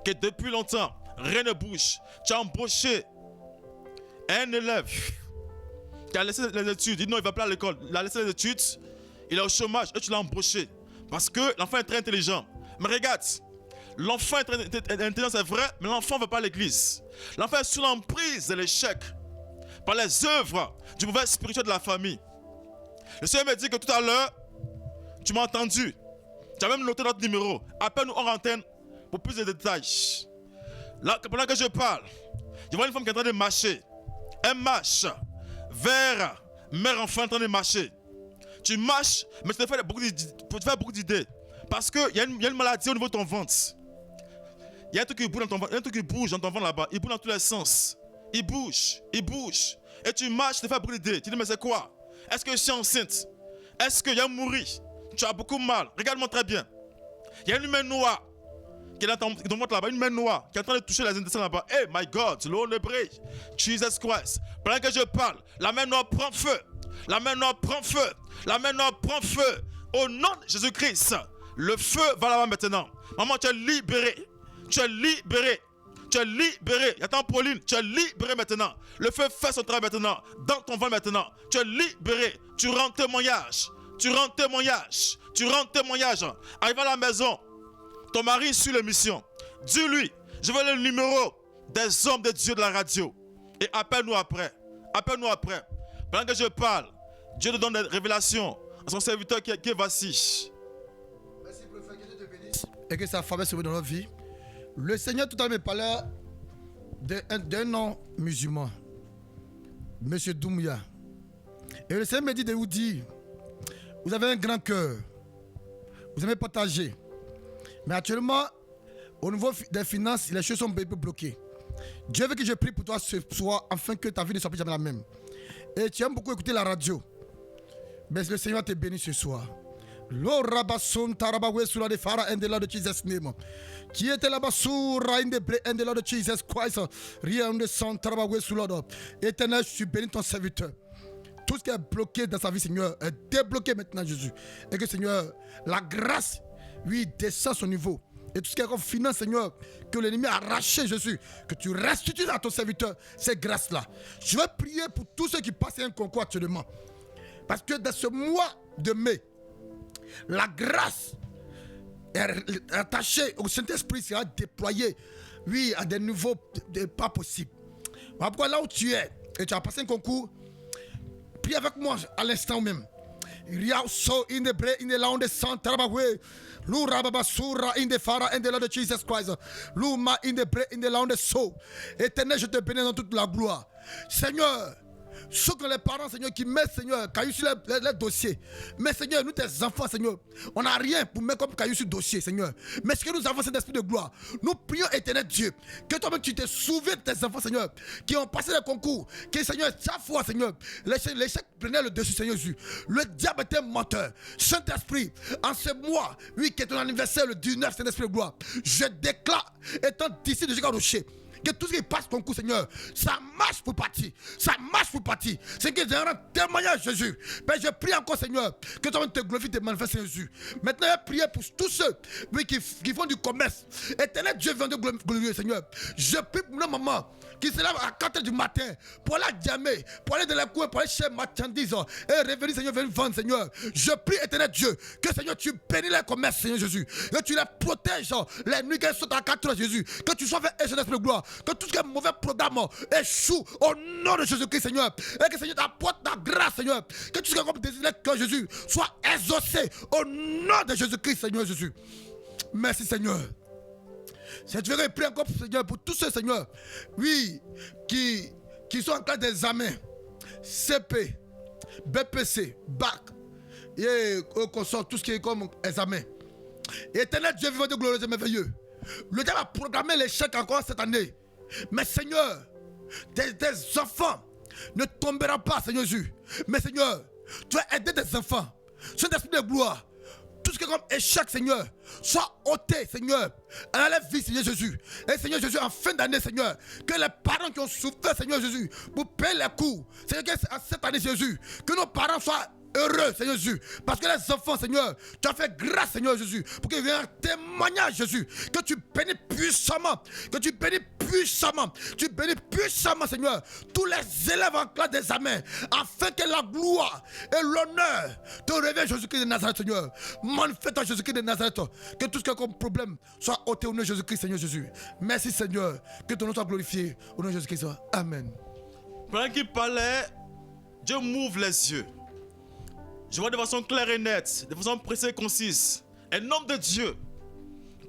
que depuis longtemps, rien ne bouge. Tu as embauché un élève qui a laissé les études. Il dit non, il ne va pas à l'école. Il a laissé les études. il est au chômage et tu l'as embauché. Parce que l'enfant est très intelligent. Mais regarde, l'enfant est très intelligent, c'est vrai, mais l'enfant ne va pas à l'église. L'enfant est sous l'emprise de l'échec par les œuvres du mauvais spirituel de la famille. Le Seigneur me dit que tout à l'heure, tu m'as entendu. Tu as même noté notre numéro. Appelle-nous en antenne pour plus de détails. Là, pendant que je parle, je vois une femme qui est en train de marcher. Elle marche vers mère-enfant en train de marcher. Tu marches, mais tu te fais beaucoup d'idées. Parce qu'il y a une maladie au niveau de ton ventre. Il y a un truc qui bouge dans ton ventre, là-bas. Il bouge dans tous les sens. Il bouge. Et tu marches, tu te fais beaucoup d'idées. Tu dis, mais c'est quoi? Est-ce que je suis enceinte? Est-ce qu'il y a mouru? Tu as beaucoup mal. Regarde-moi très bien. Il y a une main noire qui est dans ton ventre là-bas. Une main noire qui est en train de toucher les intestins là-bas. Hey, my God, Lord le brille. Jesus Christ. Pendant que je parle, la main noire prend feu. La main noire prend feu. La main noire prend feu. Au nom de Jésus-Christ, le feu va là-bas maintenant. Maman, tu es libérée. Tu es libérée. Tu es libéré. Attends, Pauline, tu es libéré maintenant. Le feu fait son travail maintenant. Dans ton ventre maintenant. Tu es libéré. Tu rends témoignage. Arrive à la maison. Ton mari suit l'émission. Dis-lui, je veux le numéro des hommes de Dieu de la radio. Et appelle-nous après. Pendant que je parle, Dieu te donne des révélations à son serviteur qui est Vassi. Merci, prophète, que Dieu te bénisse. Et que sa faveur soit dans notre vie. Le Seigneur tout à l'heure me parlait d'un non-musulman, Monsieur Doumbia. Et le Seigneur me dit de vous dire, vous avez un grand cœur, vous aimez partager. Mais actuellement, au niveau des finances, les choses sont un peu bloquées. Dieu veut que je prie pour toi ce soir, afin que ta vie ne soit plus jamais la même. Et tu aimes beaucoup écouter la radio. Mais le Seigneur te bénit ce soir. Lo rabasun tarabawe sura de fara and the Lord of Jesus name. Qui était là-bas sur in the bread and the Lord of Jesus Christ. Rien de son tarabawe sura. Éternel, je suis béni ton serviteur. Tout ce qui est bloqué dans sa vie, Seigneur, est débloqué maintenant, Jésus. Et que, Seigneur, la grâce, oui, descend son niveau. Et tout ce qui est comme finance, Seigneur, que l'ennemi a arraché, Jésus, que tu restitues à ton serviteur ces grâces-là. Je vais prier pour tous ceux qui passent un concours actuellement. Parce que dans ce mois de mai, la grâce est attachée au Saint-Esprit, sera déployée, oui, à des niveaux pas possibles. Pourquoi là où tu es, et tu as passé un concours, prie avec moi à l'instant même. So in the bread in the land of Santa Rabawe, Lu Rababasura in the Fara and the Lord of Jesus Christ, Luma in the bread in the land of so. Éternel, je te bénis dans toute la gloire. Seigneur, ce que les parents, Seigneur, qui mettent, Seigneur, caillou sur les dossiers. Mais Seigneur, nous, tes enfants, Seigneur, on n'a rien pour mettre comme caillou sur le dossier, Seigneur. Mais ce que nous avons, c'est l'esprit de gloire. Nous prions, éternel Dieu, que toi-même, tu te souviens de tes enfants, Seigneur, qui ont passé les concours. Que, Seigneur, chaque fois, Seigneur, l'échec prenait le dessus, Seigneur Jésus. Le diable était menteur. Saint-Esprit, en ce mois, oui, qui est ton anniversaire, le 19, Saint-Esprit de gloire, je déclare, étant d'ici de Jacques Rocher, que tout ce qui passe concours, Seigneur, ça marche pour partir. C'est que j'ai un témoignage, Jésus. Mais je prie encore, Seigneur, que toi te glorifies, te manifestes, Jésus. Maintenant, je prie pour tous ceux oui, qui font du commerce. Éternel Dieu vient de glorifier, Seigneur. Je prie pour nos mamans qui se lèvent à 4h du matin pour aller à Djamé, pour aller dans les coins, pour aller chez marchandises et revenir, Seigneur, venir vendre, Seigneur. Je prie, éternel Dieu, que, Seigneur, tu bénis les commerces, Seigneur Jésus. Que tu les protèges les nuits qu'elles sont à 4h, Jésus. Que tu sois fait esprit de gloire. Que tout ce qui est mauvais programme échoue au nom de Jésus-Christ, Seigneur. Et que, Seigneur, t'apporte ta grâce, Seigneur. Que tout ce qui est comme désiré que Jésus soit exaucé au nom de Jésus-Christ, Seigneur Jésus. Merci, Seigneur. Je vais prier encore, Seigneur, pour tous ceux, Seigneur, oui, qui sont en classe d'examen, CP, BPC, BAC, et qu'on sort tout ce qui est comme examen. Éternel Dieu vivant de glorieux et merveilleux. Le diable a programmé l'échec encore cette année. Mais Seigneur, tes enfants ne tomberont pas, Seigneur Jésus. Mais Seigneur, tu vas aider tes enfants. Saint-Esprit de gloire, tout ce qui est comme échec, Seigneur, soit ôté, Seigneur, à la vie, Seigneur Jésus. Et Seigneur Jésus, en fin d'année, Seigneur, que les parents qui ont souffert, Seigneur Jésus, pour payer les coûts, Seigneur, que cette année, Jésus, que nos parents soient heureux, Seigneur Jésus. Parce que les enfants, Seigneur, tu as fait grâce, Seigneur Jésus, pour qu'il y ait un témoignage, Jésus, que tu bénis puissamment, tu bénis puissamment, Seigneur, tous les élèves en classe d'examen, afin que la gloire et l'honneur te reviennent, Jésus-Christ de Nazareth, Seigneur. Manifeste-toi, Jésus-Christ de Nazareth, que tout ce qui est comme problème soit ôté au nom de Jésus-Christ, Seigneur Jésus. Merci, Seigneur, que ton nom soit glorifié au nom de Jésus-Christ. Amen. Pendant qu'il parlait, Dieu m'ouvre les yeux. Je vois de façon claire et nette, de façon précise et concise, un homme de Dieu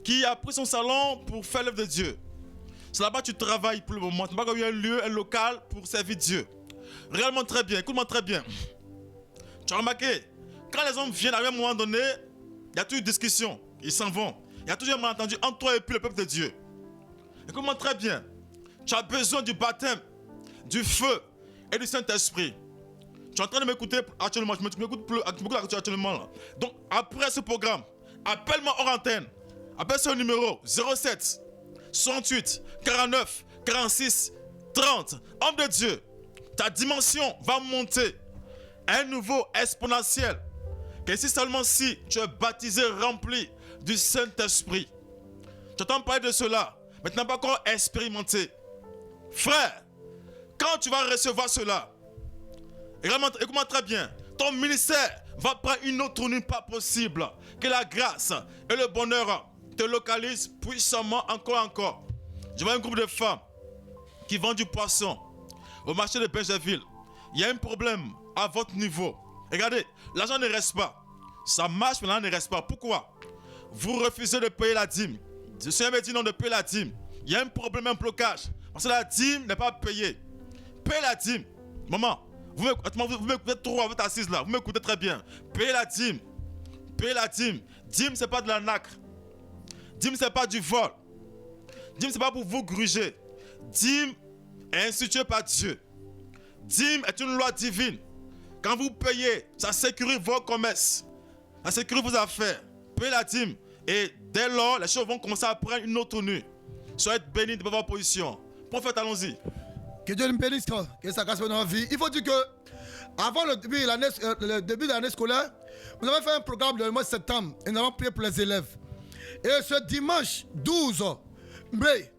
qui a pris son salon pour faire l'œuvre de Dieu. C'est là-bas que tu travailles pour le moment. Tu n'as pas eu un lieu, un local pour servir Dieu. Réellement très bien, écoute-moi très bien. Tu as remarqué, quand les hommes viennent à un moment donné, il y a toujours une discussion, ils s'en vont. Il y a toujours un malentendu entre toi et puis le peuple de Dieu. Écoute-moi très bien. Tu as besoin du baptême, du feu et du Saint-Esprit. Tu es en train de m'écouter actuellement, tu m'écoutes plus actuellement là. Donc après ce programme, appelle-moi hors antenne. Appelle ce numéro 07 68 49 46 30. Homme de Dieu, ta dimension va monter à un niveau exponentiel. Et si seulement si tu es baptisé, rempli du Saint-Esprit. Tu entends parler de cela, mais tu n'as pas encore expérimenté. Frère, quand tu vas recevoir cela, écoute-moi très bien, ton ministère va prendre une autre tournure pas possible. Que la grâce et le bonheur te localisent puissamment encore. Je vois un groupe de femmes qui vendent du poisson au marché de Benjerville. Il y a un problème à votre niveau. Regardez, l'argent ne reste pas. Ça marche, mais l'argent ne reste pas. Pourquoi? Vous refusez de payer la dîme. Le Seigneur me dit non de payer la dîme. Il y a un problème, un blocage. Parce que la dîme n'est pas payée. Payez la dîme. Maman, vous m'écoutez trop, vous êtes assise là. Vous m'écoutez très bien. Payez la dîme. Payez la dîme. Dîme, ce n'est pas de la nacre. Dîme, ce n'est pas du vol. Dîme, ce n'est pas pour vous gruger. Dîme est institué par Dieu. Dîme est une loi divine. Quand vous payez, ça sécurise vos commerces. Ça sécurise vos affaires. Payez la dîme. Et dès lors, les choses vont commencer à prendre une autre tenue. Soyez bénis de votre position. Prophète, allons-y. Que Dieu nous bénisse, que sa grâce soit dans notre vie. Il faut dire que, avant le début de l'année scolaire, nous avons fait un programme le mois de septembre et nous avons prié pour les élèves. Et ce dimanche 12 mai,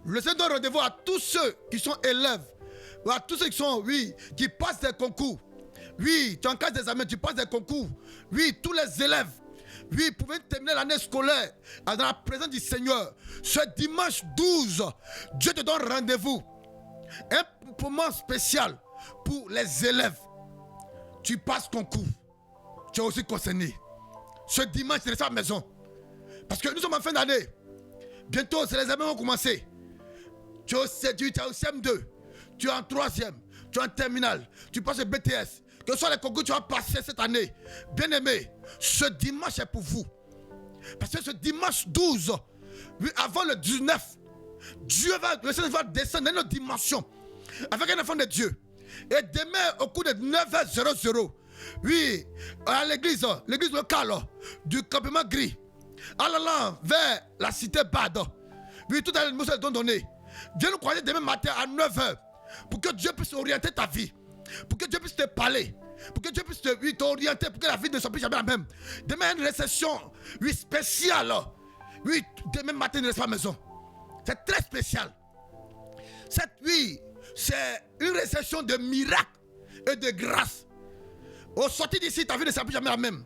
le Seigneur donne rendez-vous à tous ceux qui sont élèves, à tous ceux qui passent des concours. Oui, tu es en classe d'examen, tu passes des concours. Oui, tous les élèves. Oui, vous pouvez terminer l'année scolaire dans la présence du Seigneur. Ce dimanche 12, Dieu te donne rendez-vous. Un moment spécial pour les élèves. Tu passes concours. Tu es aussi concerné. Ce dimanche, tu restes à la maison. Parce que nous sommes en fin d'année. Bientôt, les examens vont commencer. Tu es au CM2. Tu es en 3e. Tu es en terminale. Tu passes le BTS. Que ce soit les concours que tu vas passer cette année. Bien aimé, ce dimanche est pour vous. Parce que ce dimanche 12, avant le 19, le Seigneur va descendre dans une autre dimension avec un enfant de Dieu. Et demain, au cours de 9h00, oui, à l'église locale du campement gris, allant vers la cité Bad, oui, tout à l'heure, nous donné. Dieu nous croyait demain matin à 9h pour que Dieu puisse orienter ta vie, pour que Dieu puisse te parler, pour que Dieu puisse t'orienter, pour que la vie ne soit plus jamais la même. Demain, il y a une réception spéciale. Oui, demain matin, ne reste pas à la maison. C'est très spécial. C'est une réception de miracles et de grâce. Au sortir d'ici, ta vie ne sera plus jamais la même.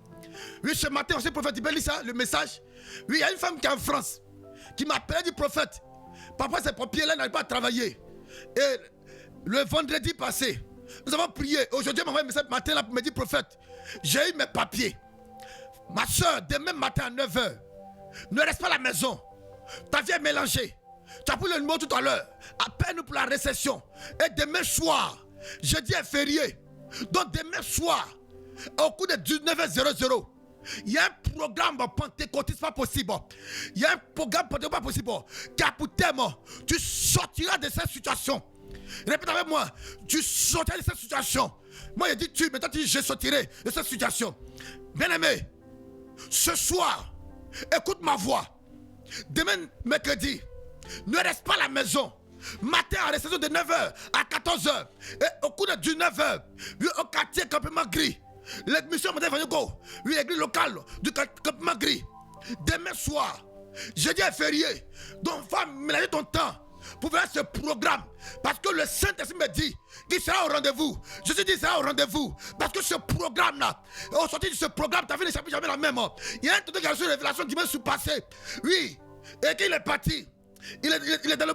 Oui, ce matin, aussi, le prophète Ibeli, ça, le message. Oui, il y a une femme qui est en France, qui m'appelait du prophète. Papa, ses papiers-là n'arrivent pas à travailler. Et le vendredi passé, nous avons prié. Aujourd'hui, elle m'a envoyé un message matin là pour me dire, prophète, j'ai eu mes papiers. Ma soeur, demain matin à 9h, ne reste pas à la maison. Ta vie est mélangée. Tu as pris le numéro tout à l'heure. Appelle-nous pour la réception. Et demain soir, jeudi est férié. Donc demain soir, au cours de 19h00, il y a un programme pentecôtiste pas possible. Il y a un programme pentecôtiste pas possible. Car pour thème, tu sortiras de cette situation. Répète avec moi. Tu sortiras de cette situation. Moi, il dit tu, mais toi tu dis je sortirai de cette situation. Bien aimé, ce soir, écoute ma voix. Demain, mercredi, ne reste pas à la maison. Matin à réception de 9h à 14h. Et au cours de 19h, au quartier campement gris, l'émission Matin Evangelico, oui, l'église locale du campement gris. Demain soir, jeudi est férié. Donc, va mélanger ton temps pour faire ce programme. Parce que le Saint-Esprit me dit qu'il sera au rendez-vous. Je te dis qu'il sera au rendez-vous. Parce que ce programme-là, au sortir de ce programme, ta vie n'échappe jamais la même. Il y a un truc qui a reçu une révélation dimanche passé. Oui, et qu'il est parti. Il est dans le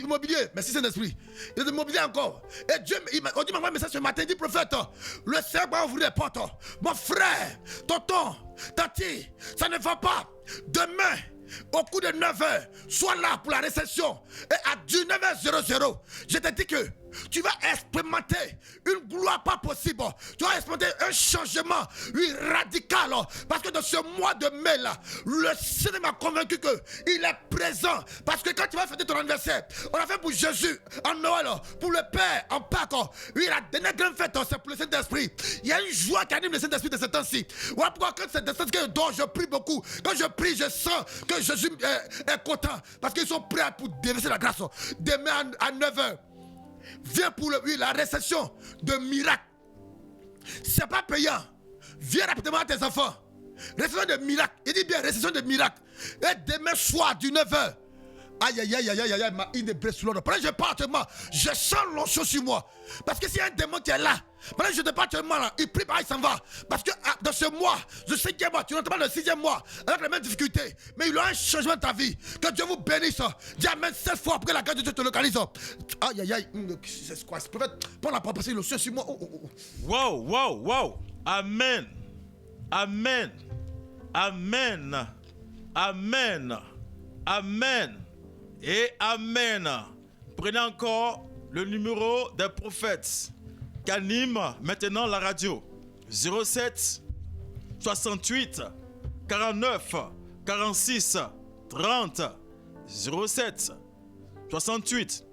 mobilier. Merci Saint-Esprit. Il est dans le mobilier encore. Et Dieu, on dit, m'envoie un message ce matin. Il dit, prophète, le Seigneur va ouvrir les portes. Mon frère, tonton, tati, ça ne va pas. Demain, au coup de 9h, sois là pour la réception. Et à 19h00, je te dis que tu vas expérimenter une gloire pas possible. Tu vas expérimenter un changement, oui, radical. Parce que dans ce mois de mai là, le Seigneur m'a convaincu qu'il est présent. Parce que quand tu vas fêter ton anniversaire, on a fait pour Jésus en Noël, pour le Père en Pâques. Oui, la dernière grande fête, c'est pour le Saint-Esprit. Il y a une joie qui anime le Saint-Esprit de ce temps-ci. Voilà pourquoi quand c'est de ce que dont je prie beaucoup. Quand je prie, je sens que Jésus est content. Parce qu'ils sont prêts pour déverser la grâce. Demain à 9h. Viens pour la réception de miracles. C'est pas payant. Viens rapidement à tes enfants. Réception de miracles. Il dit bien réception de miracles. Et demain soir du 9h. Aïe, aïe, aïe, aïe, aïe, aïe, il est blessé sur l'ordre. Pendant que je parle actuellement, je sens l'onction sur moi. Parce que s'il y a un démon qui est là, pendant que je te parle actuellement là, il prie, il s'en va. Parce que dans ce mois, le 5e mois, tu n'entends pas le 6e mois, avec les mêmes difficultés, mais il y aura un changement de ta vie. Que Dieu vous bénisse. Dis amen 7 fois pour que la grâce de Dieu te localise. Aïe, aïe, aïe, c'est quoi? Peut-être, prends la prophétie, l'onction sur moi. Wow, wow, wow. Amen. Amen. Amen. Amen. Amen. Et Amen. Prenez encore le numéro des prophètes qui anime maintenant la radio. 07 68 49 46 30. 07 68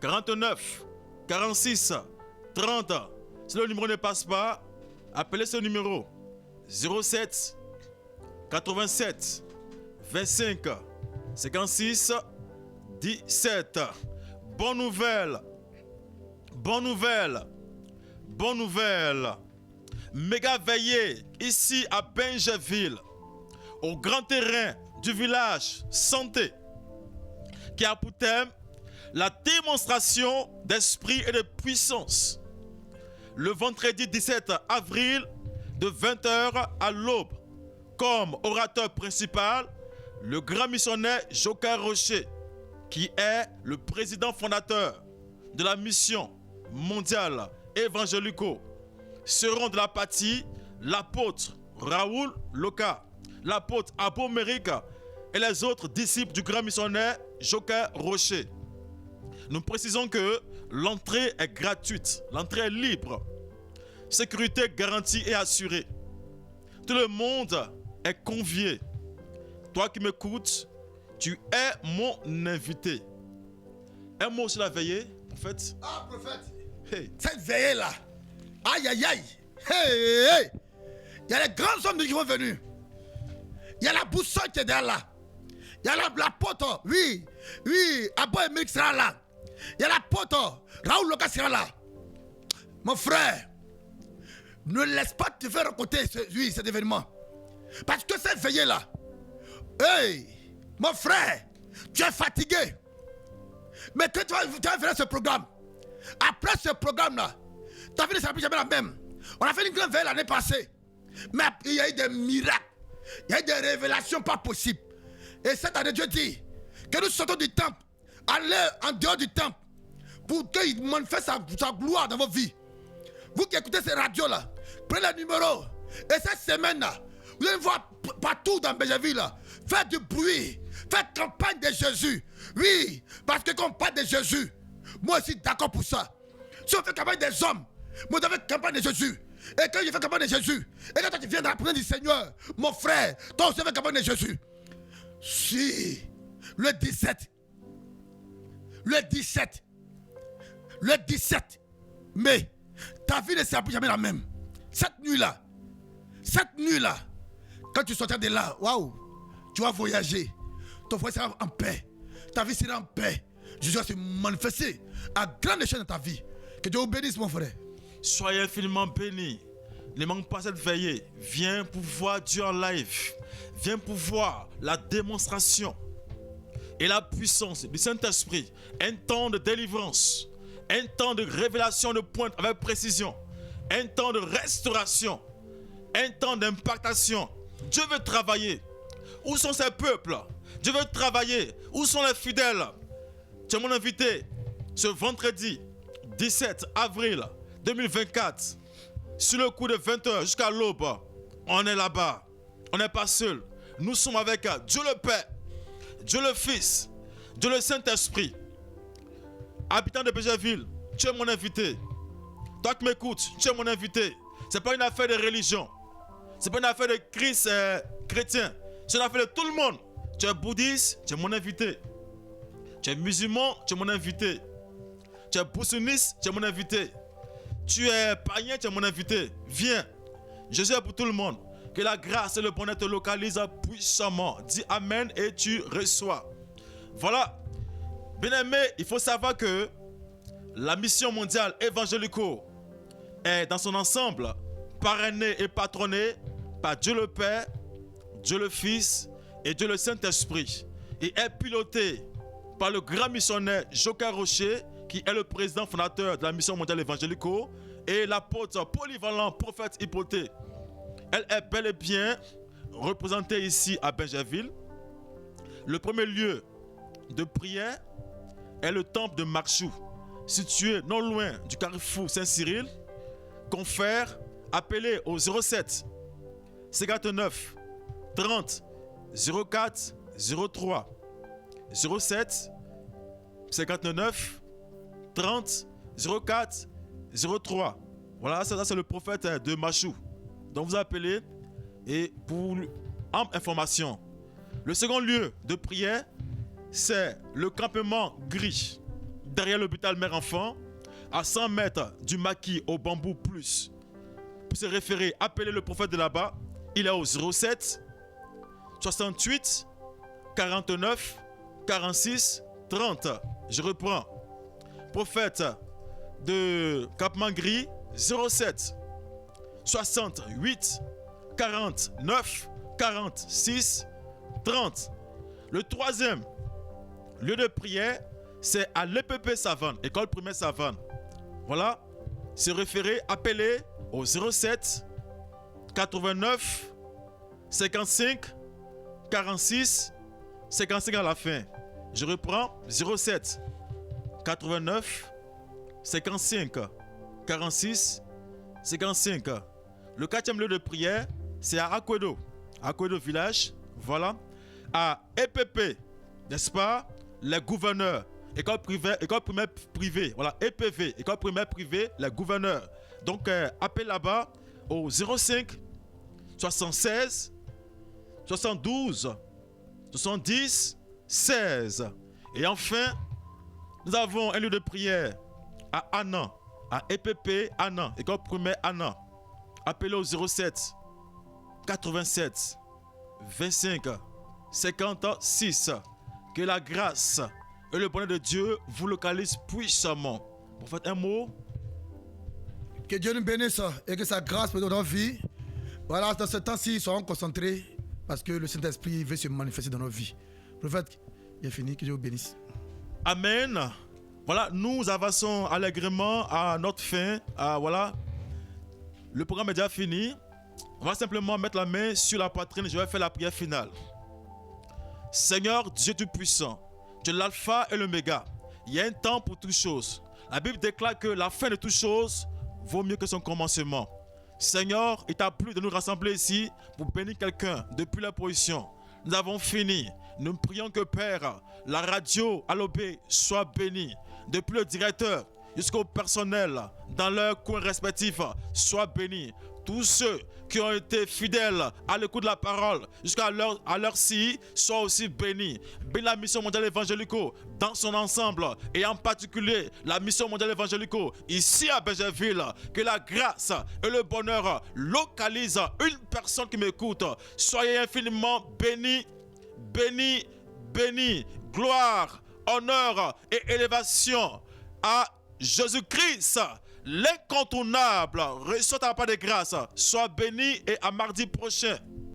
49 46 30. Si le numéro ne passe pas, appelez ce numéro. 07 87 25 56 17. Bonne nouvelle. Bonne nouvelle. Bonne nouvelle. Méga veillée ici à Benjaville, au grand terrain du village Santé, qui a pour thème la démonstration d'esprit et de puissance. Le vendredi 17 avril de 20h à l'aube, comme orateur principal, le grand missionnaire Joker Rocher, qui est le président fondateur de la mission mondiale évangélico, seront de la partie l'apôtre Raoul Loka, l'apôtre Abo Merika et les autres disciples du grand missionnaire Joker Rocher. Nous précisons que l'entrée est gratuite, l'entrée est libre, sécurité garantie et assurée. Tout le monde est convié. Toi qui m'écoutes, tu es mon invité. Un mot sur la veillée, prophète. Ah, prophète. Hey. Cette veillée-là. Aïe, aïe, aïe. Hey, hey. Il y a les grands hommes qui vont venir. Il y a la boussole qui est derrière là. Il y a la pote. Oui, oui. Abo Emerick sera là. Il y a la pote. Raoul Loka sera là. Mon frère, ne laisse pas te faire raconter cet événement. Parce que cette veillée-là, hey, mon frère, tu es fatigué. Mais quand tu vas faire ce programme, après ce programme-là, ta vie ne sera plus jamais la même. On a fait une grande veille l'année passée. Mais il y a eu des miracles. Il y a eu des révélations pas possibles. Et cette année, Dieu dit que nous sortons du temple, allez en dehors du temple, pour qu'il manifeste sa gloire dans vos vies. Vous qui écoutez ces radios-là, prenez le numéro. Et cette semaine-là, vous allez voir partout dans Benjaville, faites du bruit, faites campagne de Jésus. Oui, parce que quand on parle de Jésus, moi aussi d'accord pour ça. Si on fait campagne des hommes, moi je fais campagne de Jésus. Et quand je fais campagne de Jésus, et quand toi tu viens dans la présence du Seigneur, mon frère, toi aussi fais campagne de Jésus. Si, le 17 mai, ta vie ne sera plus jamais la même. Cette nuit-là, quand tu sortiras de là, waouh, tu vas voyager. Ton foyer sera en paix. Ta vie sera en paix. Jésus va se manifester à grande échelle dans ta vie. Que Dieu vous bénisse, mon frère. Soyez infiniment bénis. ne manque pas cette veillée. Viens pour voir Dieu en live. Viens pour voir la démonstration et la puissance du Saint-Esprit. Un temps de délivrance. Un temps de révélation de pointe avec précision. Un temps de restauration. Un temps d'impactation. Dieu veut travailler. Où sont ces peuples? Dieu veut travailler. Où sont les fidèles? Tu es mon invité ce vendredi 17 avril 2024. Sur le coup de 20h jusqu'à l'aube. On est là-bas. On n'est pas seul. Nous sommes avec Dieu le Père, Dieu le Fils, Dieu le Saint-Esprit. Habitant de Bégerville, tu es mon invité. Toi qui m'écoutes, tu es mon invité. Ce n'est pas une affaire de religion. Ce n'est pas une affaire de Christ chrétien. C'est une affaire de tout le monde. Tu es bouddhiste, tu es mon invité. Tu es musulman, tu es mon invité. Tu es bouddhiste, tu es mon invité. Tu es païen, tu es mon invité. Viens. Jésus est pour tout le monde. Que la grâce et le bonheur te localisent puissamment. Dis Amen et tu reçois. Voilà. Bien-aimé, il faut savoir que la mission mondiale évangélico est dans son ensemble parrainée et patronnée par Dieu le Père, Dieu le Fils et Dieu le Saint-Esprit. Et est pilotée par le grand missionnaire Joker Rocher, qui est le président fondateur de la mission mondiale évangélico, et l'apôtre polyvalent prophète Hypothée. Elle est bel et bien représentée ici à Bégerville. Le premier lieu de prière est le temple de Marchou, situé non loin du carrefour Saint-Cyril. Confère, appelez au 07 59 30 04 03. 07 59 30 04 03. Voilà, ça c'est le prophète de Machou. Donc vous appelez et pour ample information. Le second lieu de prière, c'est le campement gris, derrière l'hôpital mère-enfant, à 100 mètres du maquis au bambou plus. Pour se référer, appelez le prophète de là-bas. Il est au 07 68 49 46 30. Je reprends. Prophète de campement gris, 07 68 49 46 30. Le troisième lieu de prière, c'est à l'EPP Savane, école primaire Savane. Voilà, se référer, appelez au 07 89 55 46 55 à la fin. Je reprends, 07 89 55 46 55. Le quatrième lieu de prière, c'est à Akwedo village, voilà, à EPP, n'est-ce pas, les gouverneurs, école primaire privée, voilà, EPV, école primaire privée, les gouverneurs. Donc, appelez là-bas au 05 76 72 70 16. Et enfin, nous avons un lieu de prière à Annan, à EPP Annan, école primaire Annan. Appelez au 07 87 25 56. Que la grâce et le bonheur de Dieu vous localisent puissamment. Pour faire un mot. Que Dieu nous bénisse et que sa grâce peut dans nos vies. Voilà, dans ce temps-ci, soyons concentrés parce que le Saint-Esprit veut se manifester dans nos vies. Prophète, il est fini, que Dieu vous bénisse. Amen. Voilà, nous avançons allègrement à notre fin. Voilà, le programme est déjà fini. On va simplement mettre la main sur la poitrine et je vais faire la prière finale. Seigneur Dieu Tout-Puissant, tu es l'alpha et l'oméga. Il y a un temps pour toutes choses. La Bible déclare que la fin de toutes choses vaut mieux que son commencement. Seigneur, il t'a plu de nous rassembler ici pour bénir quelqu'un depuis la position. Nous avons fini. Nous prions que Père, la radio à l'OB soit bénie. Depuis le directeur jusqu'au personnel dans leurs coins respectifs, soit bénis. Tous ceux qui ont été fidèles à l'écoute de la parole jusqu'à leur ci soient aussi bénis. Bénis la mission mondiale évangélico dans son ensemble et en particulier la mission mondiale évangélico ici à Bégerville. Que la grâce et le bonheur localisent une personne qui m'écoute. Soyez infiniment bénis, bénis, bénis. Gloire, honneur et élévation à Jésus-Christ, l'incontournable reçoit ta part de grâce. Sois béni et à mardi prochain.